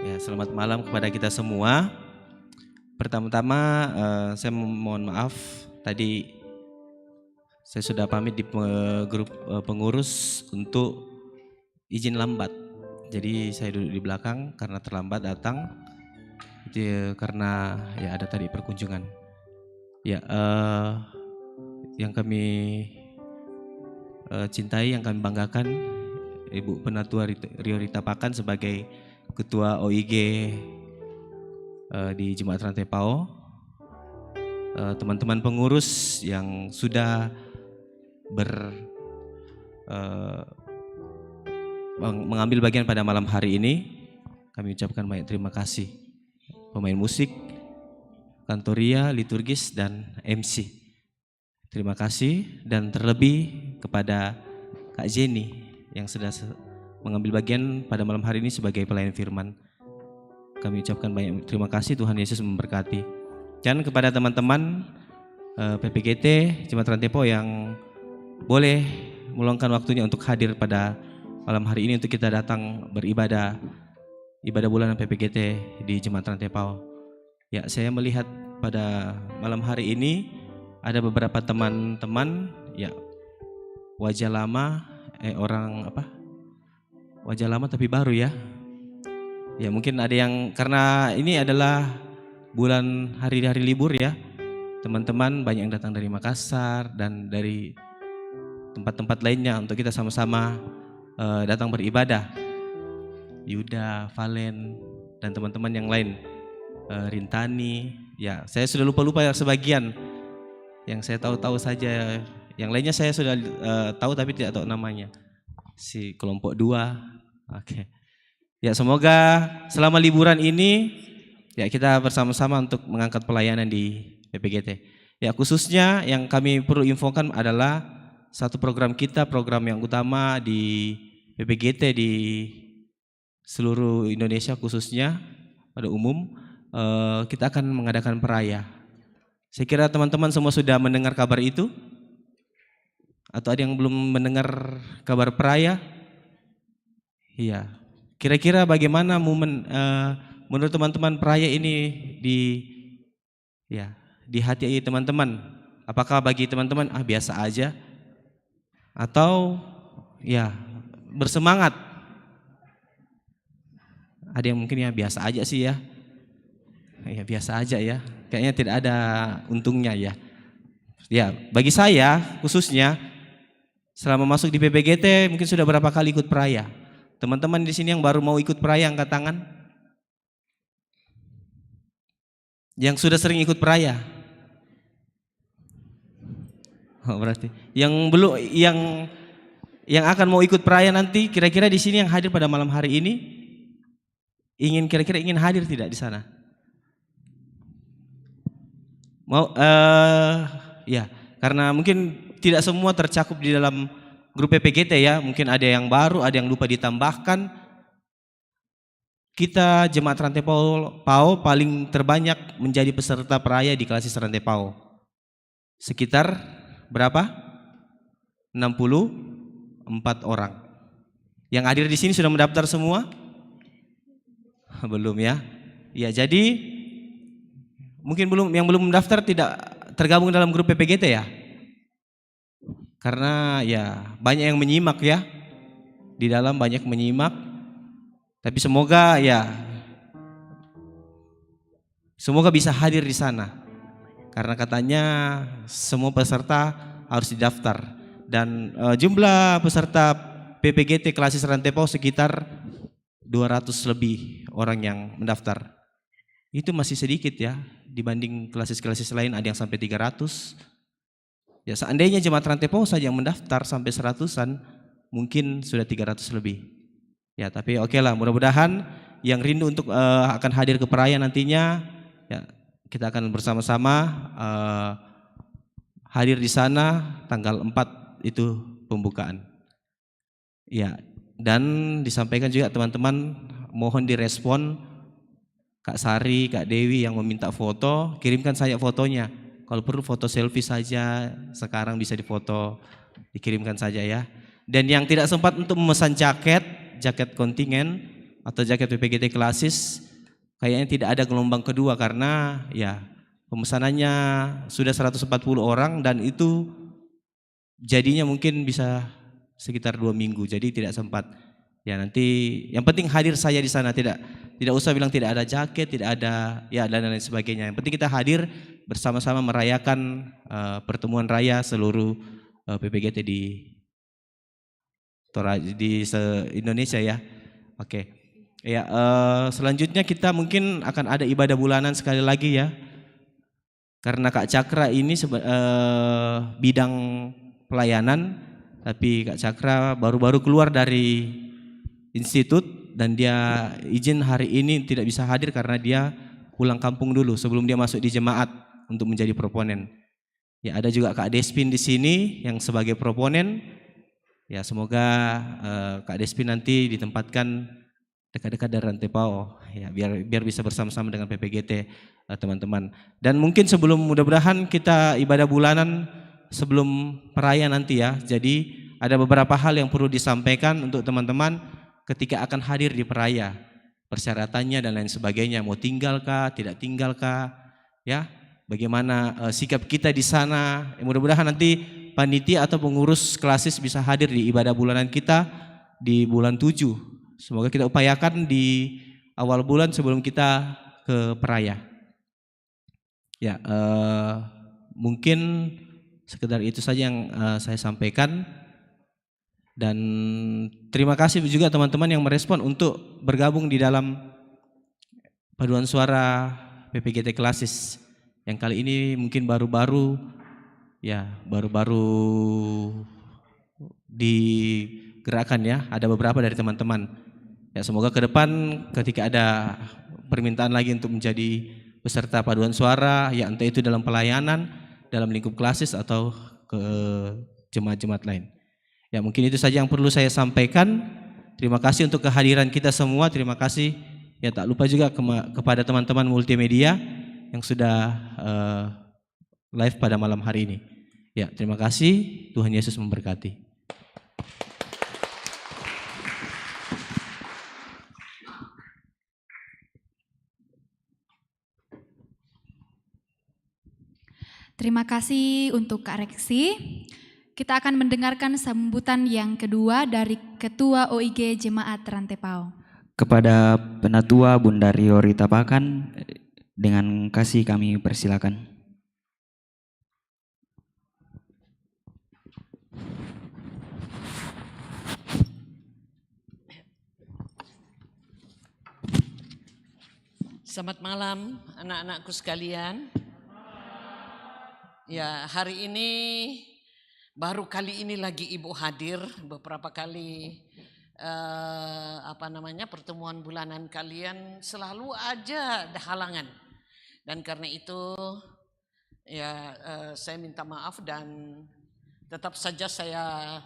Ya, selamat malam kepada kita semua. Pertama-tama saya mohon maaf tadi saya sudah pamit di grup pengurus untuk izin lambat. Jadi saya duduk di belakang karena terlambat datang. Itu ya, karena ya ada tadi perkunjungan. Ya, yang kami cintai, yang kami banggakan, Ibu Penatua Rio Rita Pakan sebagai Ketua OIG di Jemaat Rantai Pao, teman-teman pengurus yang sudah mengambil bagian pada malam hari ini, kami ucapkan banyak terima kasih. Pemain musik, kantoria, liturgis, dan MC. Terima kasih, dan terlebih kepada Kak Jenny yang sudah mengambil bagian pada malam hari ini sebagai pelayan firman. Kami ucapkan banyak terima kasih, Tuhan Yesus memberkati. Dan kepada teman-teman PPGT Jemaat Rantai Pao yang boleh meluangkan waktunya untuk hadir pada malam hari ini untuk kita datang beribadah ibadah bulanan PPGT di Jemaat Rantai Pao. Ya, saya melihat pada malam hari ini ada beberapa teman-teman ya wajah lama wajah lama tapi baru ya. Ya mungkin ada yang karena ini adalah bulan hari-hari libur ya. Teman-teman banyak yang datang dari Makassar dan dari tempat-tempat lainnya untuk kita sama-sama datang beribadah. Yuda, Valen, dan teman-teman yang lain, Rintani. Ya, saya sudah lupa-lupa sebagian. Yang saya tahu-tahu saja, yang lainnya saya sudah tahu tapi tidak tahu namanya. Si kelompok 2. Oke. Ya, semoga selama liburan ini ya kita bersama-sama untuk mengangkat pelayanan di PPGT. Ya, khususnya yang kami perlu infokan adalah satu program kita, program yang utama di PPGT di seluruh Indonesia khususnya pada umum, kita akan mengadakan peraya. Saya kira teman-teman semua sudah mendengar kabar itu? Atau ada yang belum mendengar kabar peraya? Iya. Kira-kira bagaimana momen menurut teman-teman peraya ini di hati teman-teman? Apakah bagi teman-teman biasa aja? Atau ya bersemangat? Ada yang mungkin ya biasa aja sih ya. Ya biasa aja ya. Kayaknya tidak ada untungnya ya. Ya, bagi saya khususnya selama masuk di PPGT mungkin sudah berapa kali ikut peraya. Teman-teman di sini yang baru mau ikut peraya angkat tangan. Yang sudah sering ikut peraya. Oh, berarti yang belum yang akan mau ikut peraya nanti kira-kira di sini yang hadir pada malam hari ini kira-kira ingin hadir tidak di sana? Mau ya, karena mungkin tidak semua tercakup di dalam grup PPGT ya, mungkin ada yang baru, ada yang lupa ditambahkan. Kita Jemaat Rantai Pao paling terbanyak menjadi peserta peraya di Klasis Rantai Pao. Sekitar berapa? 64 orang. Yang hadir di sini sudah mendaftar semua? Belum ya? Ya, jadi mungkin yang belum mendaftar tidak tergabung dalam grup PPGT ya? Karena ya banyak yang menyimak ya. Di dalam banyak menyimak. Tapi semoga bisa hadir di sana. Karena katanya semua peserta harus didaftar. Dan jumlah peserta PPGT Klasis Rantai Pao sekitar 200 lebih orang yang mendaftar. Itu masih sedikit ya dibanding klasis-klasis lain, ada yang sampai 300. Ya seandainya Jemaat Rantai Pao saja yang mendaftar sampai 100-an, mungkin sudah 300 lebih. Ya tapi oke lah, mudah-mudahan yang rindu untuk akan hadir ke peraya nantinya, ya kita akan bersama-sama hadir di sana tanggal 4 itu pembukaan. Ya, dan disampaikan juga teman-teman mohon direspon Kak Sari, Kak Dewi yang meminta foto, kirimkan saya fotonya. Kalau perlu foto selfie saja, sekarang bisa difoto, dikirimkan saja ya. Dan yang tidak sempat untuk memesan jaket kontingen atau jaket PPGT Klasis, kayaknya tidak ada gelombang kedua karena ya pemesanannya sudah 140 orang dan itu jadinya mungkin bisa sekitar 2 minggu, jadi tidak sempat. Ya nanti yang penting hadir saja di sana, tidak usah bilang tidak ada jaket, tidak ada ya dan lain sebagainya. Yang penting kita hadir bersama-sama merayakan pertemuan raya seluruh PPGT di Indonesia ya. Oke. Ya selanjutnya kita mungkin akan ada ibadah bulanan sekali lagi ya. Karena Kak Cakra ini bidang pelayanan, tapi Kak Cakra baru-baru keluar dari institut dan dia izin hari ini tidak bisa hadir karena dia pulang kampung dulu sebelum dia masuk di jemaat untuk menjadi proponen. Ya ada juga Kak Despin di sini yang sebagai proponen. Ya semoga Kak Despin nanti ditempatkan dekat-dekat dari Rantepao ya biar bisa bersama-sama dengan PPGT teman-teman. Dan mungkin sebelum mudah-mudahan kita ibadah bulanan sebelum perayaan nanti ya. Jadi ada beberapa hal yang perlu disampaikan untuk teman-teman ketika akan hadir di peraya. Persyaratannya dan lain sebagainya, mau tinggalkah, tidak tinggalkah, ya. Bagaimana sikap kita di sana. Mudah-mudahan nanti panitia atau pengurus klasis bisa hadir di ibadah bulanan kita di bulan 7. Semoga kita upayakan di awal bulan sebelum kita ke peraya. Ya, mungkin sekedar itu saja yang saya sampaikan. Dan terima kasih juga teman-teman yang merespon untuk bergabung di dalam paduan suara PPGT Klasis yang kali ini mungkin baru-baru digerakkan ya. Ada beberapa dari teman-teman. Ya semoga ke depan ketika ada permintaan lagi untuk menjadi peserta paduan suara, ya entah itu dalam pelayanan, dalam lingkup Klasis atau ke jemaat-jemaat lain. Ya mungkin itu saja yang perlu saya sampaikan. Terima kasih untuk kehadiran kita semua. Terima kasih ya tak lupa juga kepada teman-teman multimedia yang sudah live pada malam hari ini. Ya terima kasih. Tuhan Yesus memberkati. Terima kasih untuk Kak Reksi. Kita akan mendengarkan sambutan yang kedua dari Ketua OIG Jemaat Rantepao. Kepada Penatua Bunda Rio Rita Pakan, dengan kasih kami persilakan. Selamat malam anak-anakku sekalian. Ya hari ini baru kali ini lagi Ibu hadir, beberapa kali pertemuan bulanan kalian selalu aja ada halangan. Dan karena itu ya saya minta maaf dan tetap saja saya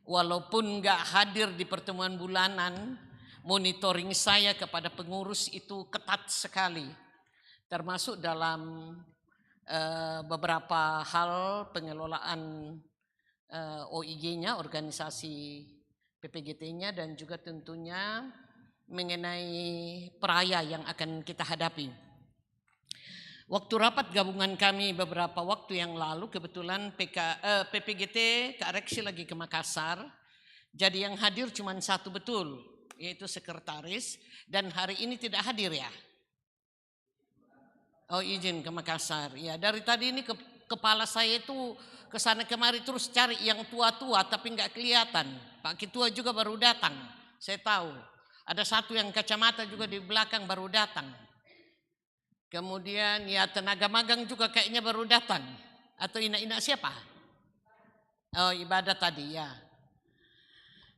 walaupun nggak hadir di pertemuan bulanan, monitoring saya kepada pengurus itu ketat sekali. Termasuk dalam beberapa hal pengelolaan OIG-nya, organisasi PPGT-nya dan juga tentunya mengenai peraya yang akan kita hadapi. Waktu rapat gabungan kami beberapa waktu yang lalu kebetulan PPGT Kak Reksi lagi ke Makassar. Jadi yang hadir cuma satu betul, yaitu sekretaris dan hari ini tidak hadir ya. Oh izin ke Makassar. Ya dari tadi ini kepala saya itu kesana kemari terus cari yang tua-tua tapi nggak kelihatan. Pak Ketua juga baru datang. Saya tahu. Ada satu yang kacamata juga di belakang baru datang. Kemudian ya tenaga magang juga kayaknya baru datang. Atau ina-ina siapa? Oh ibadah tadi ya.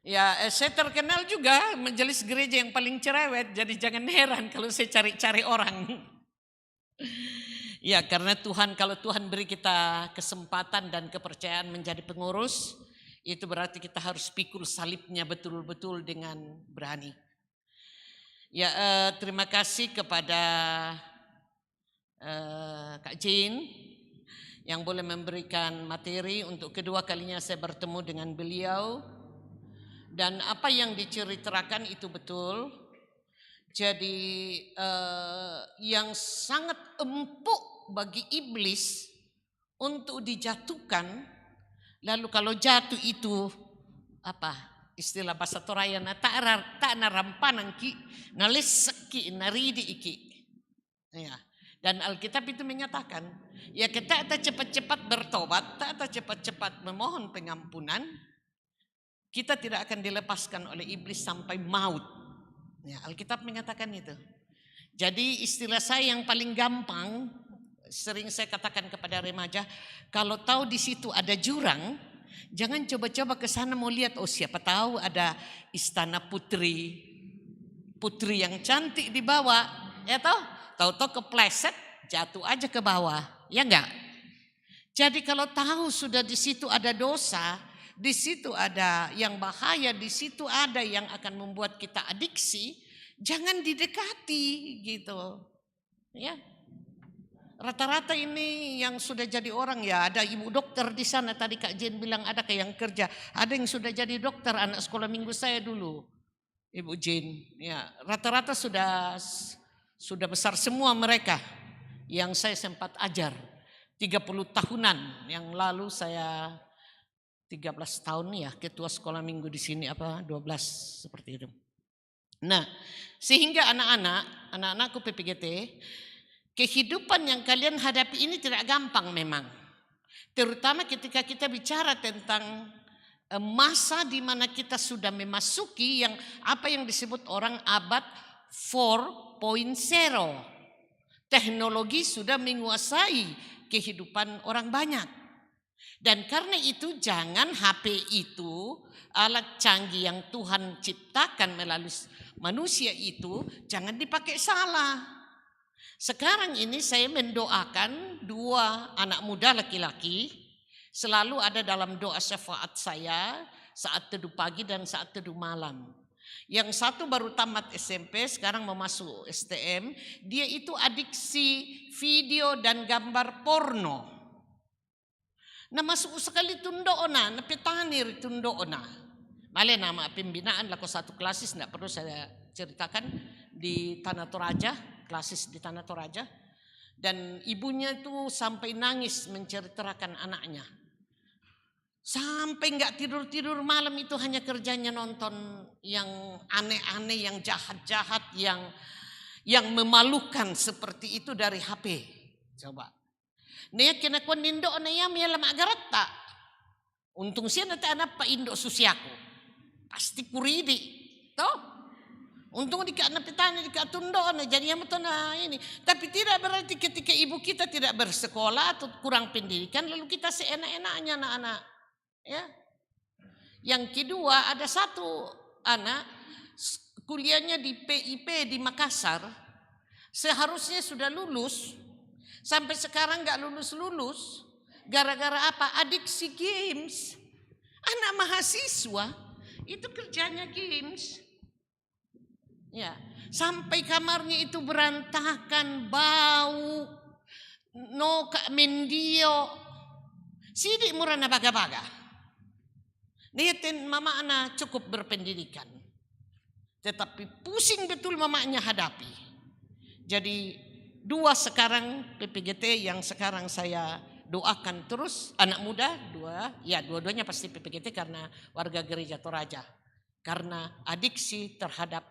Ya saya terkenal juga majelis gereja yang paling cerewet. Jadi jangan heran kalau saya cari-cari orang. Ya karena Tuhan, kalau Tuhan beri kita kesempatan dan kepercayaan menjadi pengurus, itu berarti kita harus pikul salibnya betul-betul dengan berani. Ya terima kasih kepada Kak Jin yang boleh memberikan materi. Untuk kedua kalinya saya bertemu dengan beliau. Dan apa yang diceritakan itu betul. Jadi yang sangat empuk bagi iblis untuk dijatuhkan. Lalu kalau jatuh itu apa istilah bahasa Toraya na tak narampanan ki nalesaki naridi iki. Ya. Dan Alkitab itu menyatakan, ya kita cepat-cepat bertobat, tak cepat-cepat memohon pengampunan, kita tidak akan dilepaskan oleh iblis sampai maut. Ya, Alkitab menyatakan itu. Jadi istilah saya yang paling gampang, sering saya katakan kepada remaja, kalau tahu di situ ada jurang, jangan coba-coba ke sana mau lihat, oh siapa tahu ada istana putri yang cantik di bawah, ya tahu kepleset jatuh aja ke bawah, ya enggak? Jadi kalau tahu sudah di situ ada dosa, di situ ada yang bahaya, di situ ada yang akan membuat kita adiksi, jangan didekati gitu. Ya. Rata-rata ini yang sudah jadi orang ya, ada ibu dokter di sana tadi Kak Jen bilang ada kayak yang kerja, ada yang sudah jadi dokter anak sekolah minggu saya dulu. Ibu Jen, ya, rata-rata sudah besar semua mereka yang saya sempat ajar. 30 tahunan yang lalu saya 13 tahun ya ketua sekolah minggu di sini 12 seperti itu. Nah, sehingga anak-anakku PPGT, kehidupan yang kalian hadapi ini tidak gampang memang. Terutama ketika kita bicara tentang masa di mana kita sudah memasuki yang apa yang disebut orang abad 4.0. Teknologi sudah menguasai kehidupan orang banyak. Dan karena itu jangan HP itu, alat canggih yang Tuhan ciptakan melalui manusia itu, jangan dipakai salah. Sekarang ini saya mendoakan 2 anak muda laki-laki, selalu ada dalam doa syafaat saya saat teduh pagi dan saat teduh malam. Yang satu baru tamat SMP, sekarang mau masuk STM. Dia itu adiksi video dan gambar porno. Nah masuk sekali tundoona, na petanir tundoona. Male nama pembinaan laku satu klasis, tidak perlu saya ceritakan di Tanah Toraja, klasis di Tanah Toraja. Dan ibunya itu sampai nangis menceritakan anaknya. Sampai nggak tidur-tidur malam itu hanya kerjanya nonton yang aneh-aneh, yang jahat-jahat, yang memalukan seperti itu dari HP. Coba. Nih kena kon nindo na ya mialam agarata. Untung siya nata anak pa indo susiako. Pasti kuridi. Toh? Untung di anak petani di katundo na jadi yang na ini. Tapi tidak berarti ketika ibu kita tidak bersekolah atau kurang pendidikan lalu kita seenak-enaknya anak-anak. Ya. Yang kedua ada satu anak kuliahnya di PIP di Makassar, seharusnya sudah lulus, sampai sekarang nggak lulus-lulus, gara-gara apa? Adiksi games. Anak mahasiswa itu kerjanya games, ya, sampai kamarnya itu berantakan, bau, no mendio, sidik murana baga-baga. Lihatin mama anak cukup berpendidikan. Tetapi pusing betul mamanya hadapi. Jadi 2 sekarang PPGT yang sekarang saya doakan terus. Anak muda 2, ya dua-duanya pasti PPGT karena warga gereja Toraja. Karena adiksi terhadap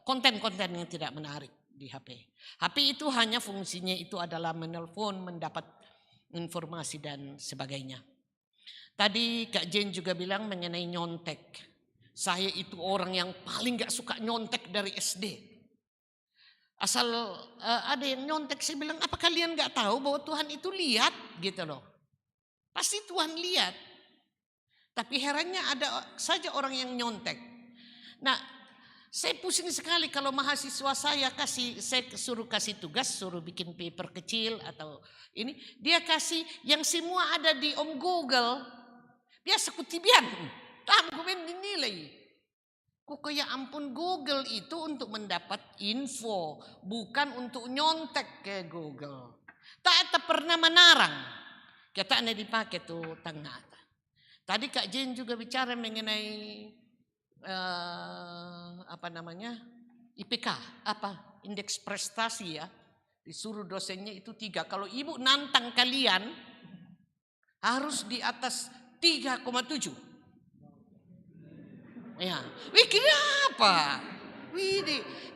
konten-konten yang tidak menarik di HP. HP itu hanya fungsinya itu adalah menelpon, mendapat informasi dan sebagainya. Tadi Kak Jen juga bilang mengenai nyontek. Saya itu orang yang paling gak suka nyontek dari SD. Asal ada yang nyontek, saya bilang apa kalian gak tahu bahwa Tuhan itu lihat gitu loh. Pasti Tuhan lihat. Tapi herannya ada saja orang yang nyontek. Nah saya pusing sekali kalau mahasiswa saya suruh kasih tugas, suruh bikin paper kecil atau ini. Dia kasih yang semua ada di Om Google. Biasa kutibian, tahu gue dinilai. Kok ya ampun, Google itu untuk mendapat info, bukan untuk nyontek ke Google. Tak pernah menarang. Kita ane dipakai tuh tengah. Tadi Kak Jen juga bicara mengenai IPK, apa? Indeks prestasi ya. Disuruh dosennya itu 3. Kalau ibu nantang kalian harus di atas 3,7. Ya. Wih, kenapa?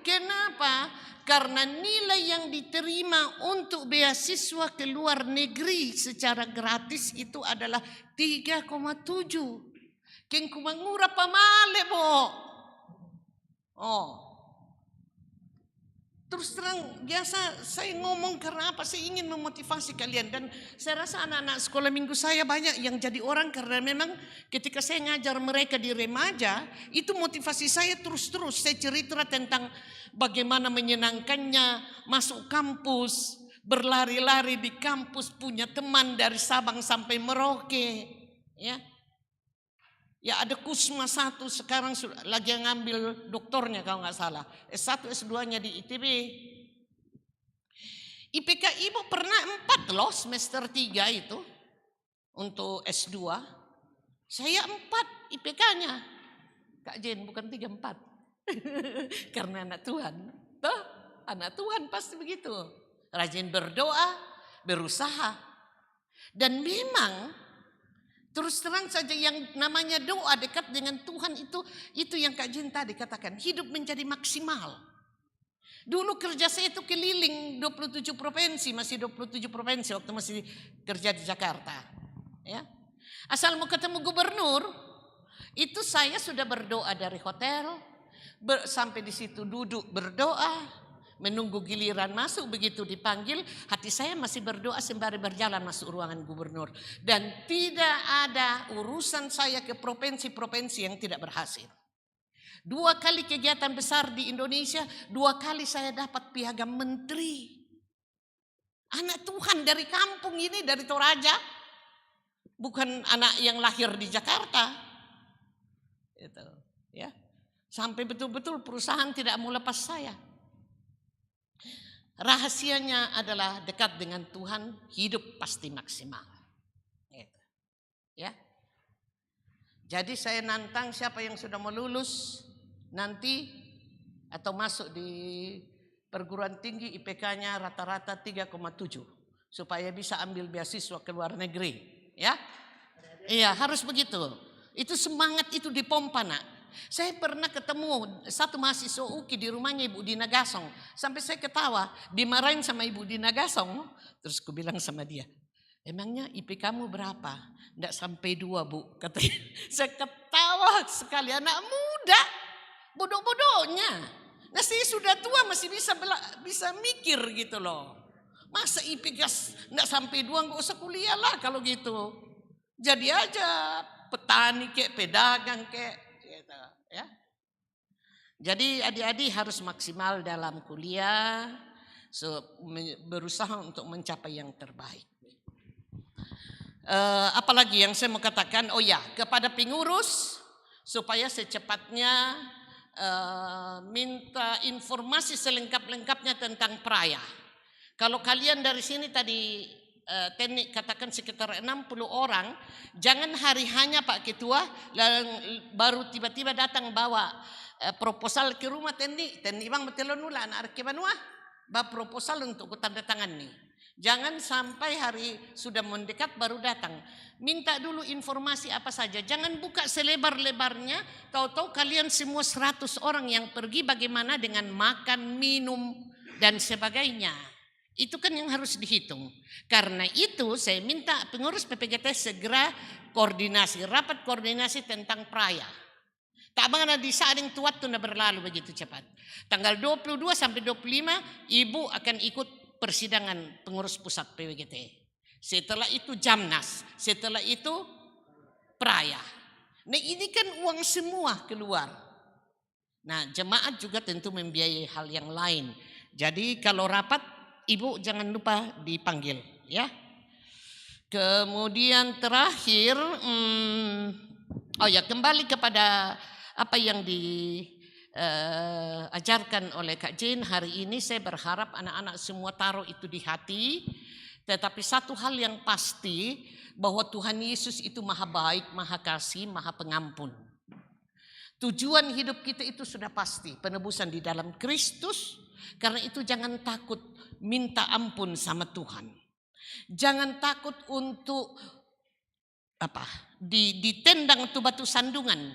Kenapa? Karena nilai yang diterima untuk beasiswa ke luar negeri secara gratis itu adalah 3,7. Keng kumangura pamale po. Oh. Terus terang biasa saya ngomong karena apa? Saya ingin memotivasi kalian. Dan saya rasa anak-anak sekolah minggu saya banyak yang jadi orang karena memang ketika saya ngajar mereka di remaja, itu motivasi saya terus-terus. Saya cerita tentang bagaimana menyenangkannya masuk kampus, berlari-lari di kampus, punya teman dari Sabang sampai Merauke. Ya ada Kusma 1 sekarang lagi ngambil doktornya kalau nggak salah. S1, S2-nya di ITB. IPK ibu pernah 4 loh semester 3 itu. Untuk S2. Saya 4 IPK-nya. Kak Jen bukan 3, 4. Karena anak Tuhan. Tuh, anak Tuhan pasti begitu. Rajin berdoa, berusaha. Dan memang terus terang saja yang namanya doa dekat dengan Tuhan itu yang Kak Jin tadi katakan. Hidup menjadi maksimal. Dulu kerja saya itu keliling 27 provinsi. Masih 27 provinsi waktu masih kerja di Jakarta. Ya. Asal mau ketemu gubernur. Itu saya sudah berdoa dari hotel. Sampai di situ duduk berdoa. Menunggu giliran masuk, begitu dipanggil, hati saya masih berdoa sembari berjalan masuk ruangan gubernur. Dan tidak ada urusan saya ke provinsi-provinsi yang tidak berhasil. 2 kali kegiatan besar di Indonesia, 2 kali saya dapat piagam menteri. Anak Tuhan dari kampung ini, dari Toraja. Bukan anak yang lahir di Jakarta. Itu, ya. Sampai betul-betul perusahaan tidak mau lepas saya. Rahasianya adalah dekat dengan Tuhan, hidup pasti maksimal. Ya. Jadi saya nantang siapa yang sudah mau lulus nanti atau masuk di perguruan tinggi IPK-nya rata-rata 3,7 supaya bisa ambil beasiswa ke luar negeri. Ya, iya harus begitu. Itu semangat itu dipompa nak. Saya pernah ketemu satu mahasiswa UKI di rumahnya Ibu Dina Gasong. Sampai saya ketawa, dimarahin sama Ibu Dina Gasong. Terus aku bilang sama dia, emangnya IP kamu berapa? Nggak sampai 2 Bu, katanya. Saya ketawa sekali, anak muda, bodoh-bodohnya. Nah saya sudah tua masih bisa mikir gitu loh. Masa IP gas nggak sampai 2, nggak usah kuliah lah kalau gitu. Jadi aja petani kek, pedagang kek. Ya. Jadi adik-adik harus maksimal dalam kuliah, berusaha untuk mencapai yang terbaik. Apalagi yang saya mau katakan, oh ya, kepada pengurus supaya secepatnya minta informasi selengkap-lengkapnya tentang Praya. Kalau kalian dari sini tadi teknik katakan sekitar 60 orang, jangan hari hanya Pak Ketua baru tiba-tiba datang bawa proposal ke rumah teknik bang betelonula anak arkebanua bawa proposal untuk tanda tangan nih. Jangan sampai hari sudah mendekat baru datang. Minta dulu informasi apa saja. Jangan buka selebar-lebarnya. Tahu-tahu kalian semua 100 orang yang pergi bagaimana dengan makan, minum dan sebagainya. Itu kan yang harus dihitung. Karena itu saya minta pengurus PPGT segera koordinasi, rapat koordinasi tentang Praya. Tak bangana di saat yang tuat tunda berlalu begitu cepat. Tanggal 22 sampai 25 Ibu akan ikut persidangan pengurus pusat PPGT. Setelah itu Jamnas, setelah itu Praya. Nah ini kan uang semua keluar. Nah jemaat juga tentu membiayai hal yang lain. Jadi kalau rapat Ibu jangan lupa dipanggil ya. Kemudian terakhir kembali kepada apa yang diajarkan oleh Kak Jane hari ini, saya berharap anak-anak semua taruh itu di hati. Tetapi satu hal yang pasti bahwa Tuhan Yesus itu maha baik, maha kasih, maha pengampun. Tujuan hidup kita itu sudah pasti, penebusan di dalam Kristus. Karena itu jangan takut minta ampun sama Tuhan. Jangan takut untuk ditendang tu batu sandungan.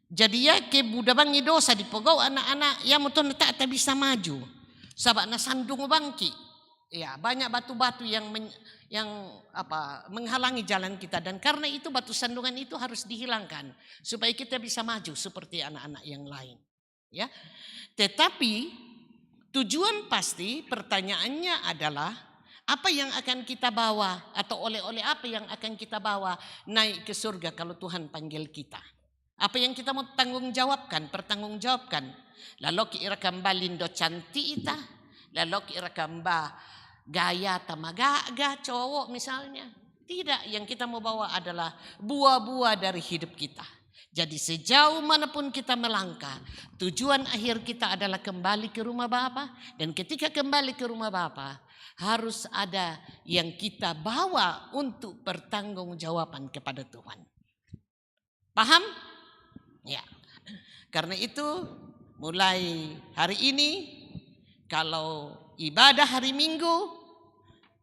Jadi ya ke budabangi dosa dipogau anak-anak yang muton tak bisa maju. Sabak na sandung bangki. Ya, banyak batu-batu yang menghalangi jalan kita, dan karena itu batu sandungan itu harus dihilangkan supaya kita bisa maju seperti anak-anak yang lain. Ya. Tetapi tujuan pasti, pertanyaannya adalah apa yang akan kita bawa atau oleh-oleh apa yang akan kita bawa naik ke surga kalau Tuhan panggil kita. Apa yang kita mau pertanggungjawabkan. Lalu kira kembali cantik ita, lalu kira kembali gaya tamaga cowok misalnya. Tidak, yang kita mau bawa adalah buah-buah dari hidup kita. Jadi sejauh manapun kita melangkah, tujuan akhir kita adalah kembali ke rumah Bapa. Dan ketika kembali ke rumah Bapa, harus ada yang kita bawa untuk pertanggungjawaban kepada Tuhan. Paham? Ya. Karena itu mulai hari ini, kalau ibadah hari Minggu,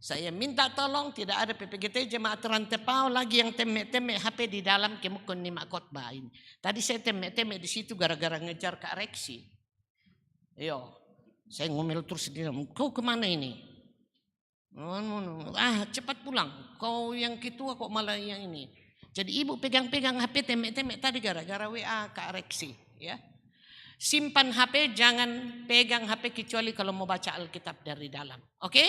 saya minta tolong tidak ada PPGT Jemaat Rantepau lagi yang temek-temek HP di dalam kemukun nyimak khotbah ini. Tadi saya temek-temek di situ gara-gara ngejar Kak Reksi. Yo, saya ngomel terus di dalam. Kau kemana ini? Cepat pulang. Kau yang ketua kok malah yang ini. Jadi ibu pegang-pegang HP temek-temek tadi gara-gara WA Kak Reksi. Ya. Simpan HP, jangan pegang HP kecuali kalau mau baca Alkitab dari dalam. Oke?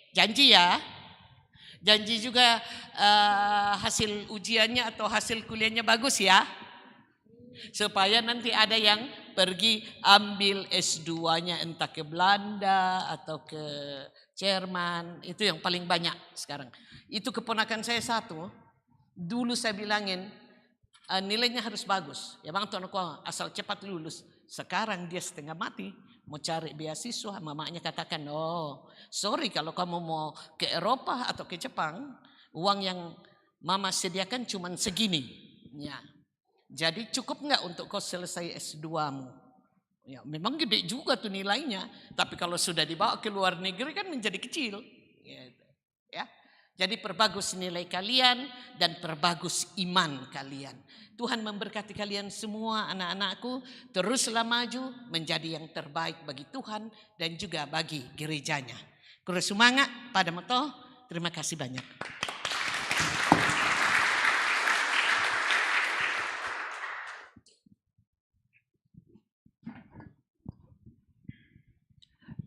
Janji ya. Janji juga hasil ujiannya atau hasil kuliahnya bagus ya. Supaya nanti ada yang pergi ambil S2-nya entah ke Belanda atau ke Jerman. Itu yang paling banyak sekarang. Itu keponakan saya satu. Dulu saya bilangin nilainya harus bagus. Ya bang tuan aku asal cepat lulus. Sekarang dia setengah mati. Mau cari beasiswa, mamanya katakan, oh sorry kalau kamu mau ke Eropa atau ke Jepang, uang yang mama sediakan cuma segini. Ya. Jadi cukup nggak untuk kau selesai S2-mu? Ya, memang gede juga tuh nilainya, tapi kalau sudah dibawa ke luar negeri kan menjadi kecil. Gitu. Ya. Jadi perbagus nilai kalian dan perbagus iman kalian. Tuhan memberkati kalian semua anak-anakku. Teruslah maju menjadi yang terbaik bagi Tuhan dan juga bagi gerejanya. Kurang semangat pada moto. Terima kasih banyak.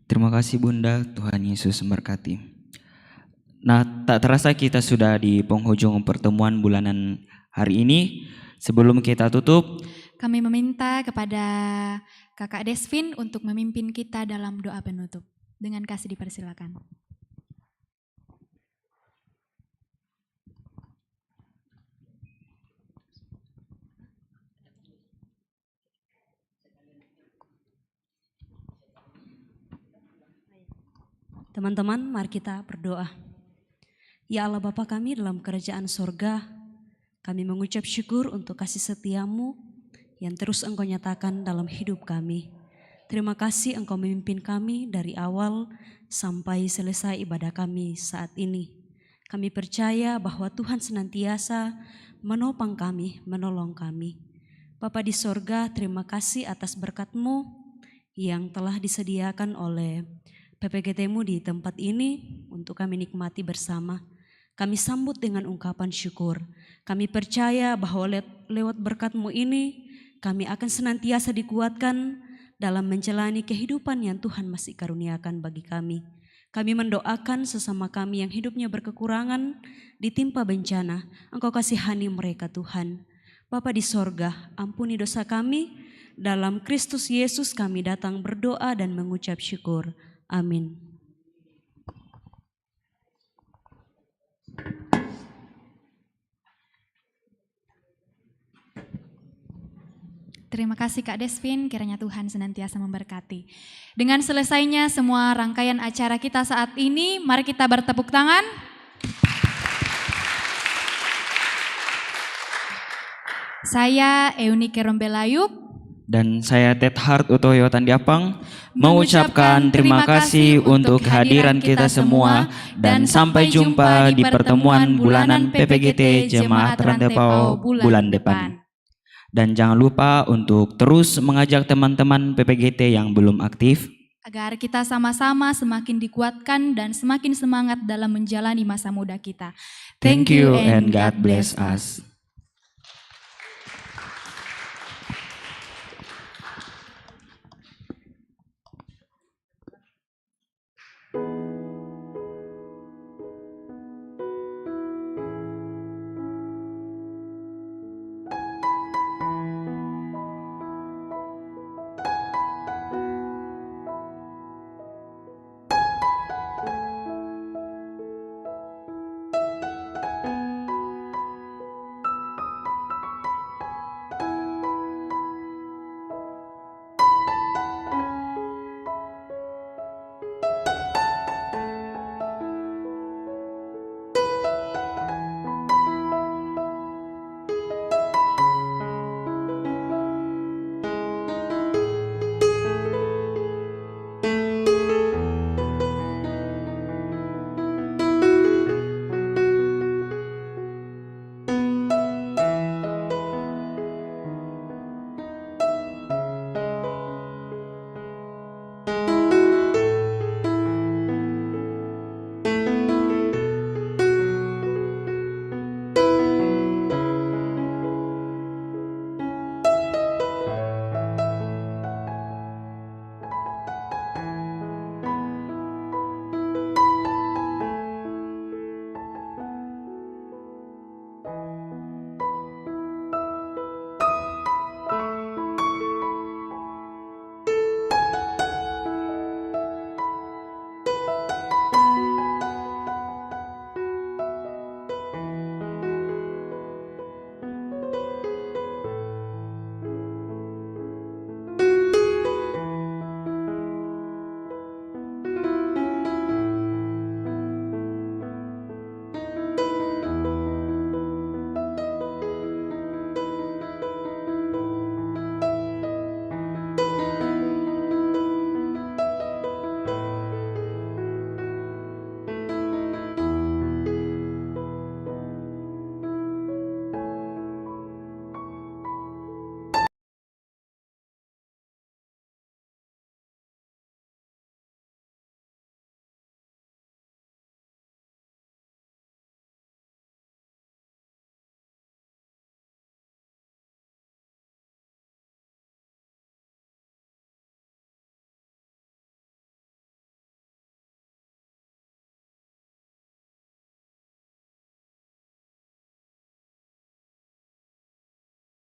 Terima kasih Bunda, Tuhan Yesus memberkati. Nah, tak terasa kita sudah di penghujung pertemuan bulanan hari ini. Sebelum kita tutup, kami meminta kepada Kakak Desvin untuk memimpin kita dalam doa penutup. Dengan kasih dipersilakan. Teman-teman, mari kita berdoa. Ya Allah Bapa kami dalam kerajaan sorga, kami mengucap syukur untuk kasih setia-Mu yang terus Engkau nyatakan dalam hidup kami. Terima kasih Engkau memimpin kami dari awal sampai selesai ibadah kami saat ini. Kami percaya bahwa Tuhan senantiasa menopang kami, menolong kami. Bapa di sorga, terima kasih atas berkat-Mu yang telah disediakan oleh PPGT-Mu di tempat ini untuk kami nikmati bersama. Kami sambut dengan ungkapan syukur. Kami percaya bahwa lewat berkat-Mu ini kami akan senantiasa dikuatkan dalam menjalani kehidupan yang Tuhan masih karuniakan bagi kami. Kami mendoakan sesama kami yang hidupnya berkekurangan, ditimpa bencana. Engkau kasihani mereka Tuhan. Bapa di sorga, ampuni dosa kami. Dalam Kristus Yesus kami datang berdoa dan mengucap syukur. Amin. Terima kasih Kak Desvin, kiranya Tuhan senantiasa memberkati. Dengan selesainya semua rangkaian acara kita saat ini, mari kita bertepuk tangan. Saya Eunike Rombelayuk Dan saya Ted Hart Utoyo Tandiapang mengucapkan terima kasih untuk kehadiran kita semua dan sampai jumpa di pertemuan bulanan PPGT Jemaat Rantepao bulan depan. Dan jangan lupa untuk terus mengajak teman-teman PPGT yang belum aktif agar kita sama-sama semakin dikuatkan dan semakin semangat dalam menjalani masa muda kita. Thank you and God bless us.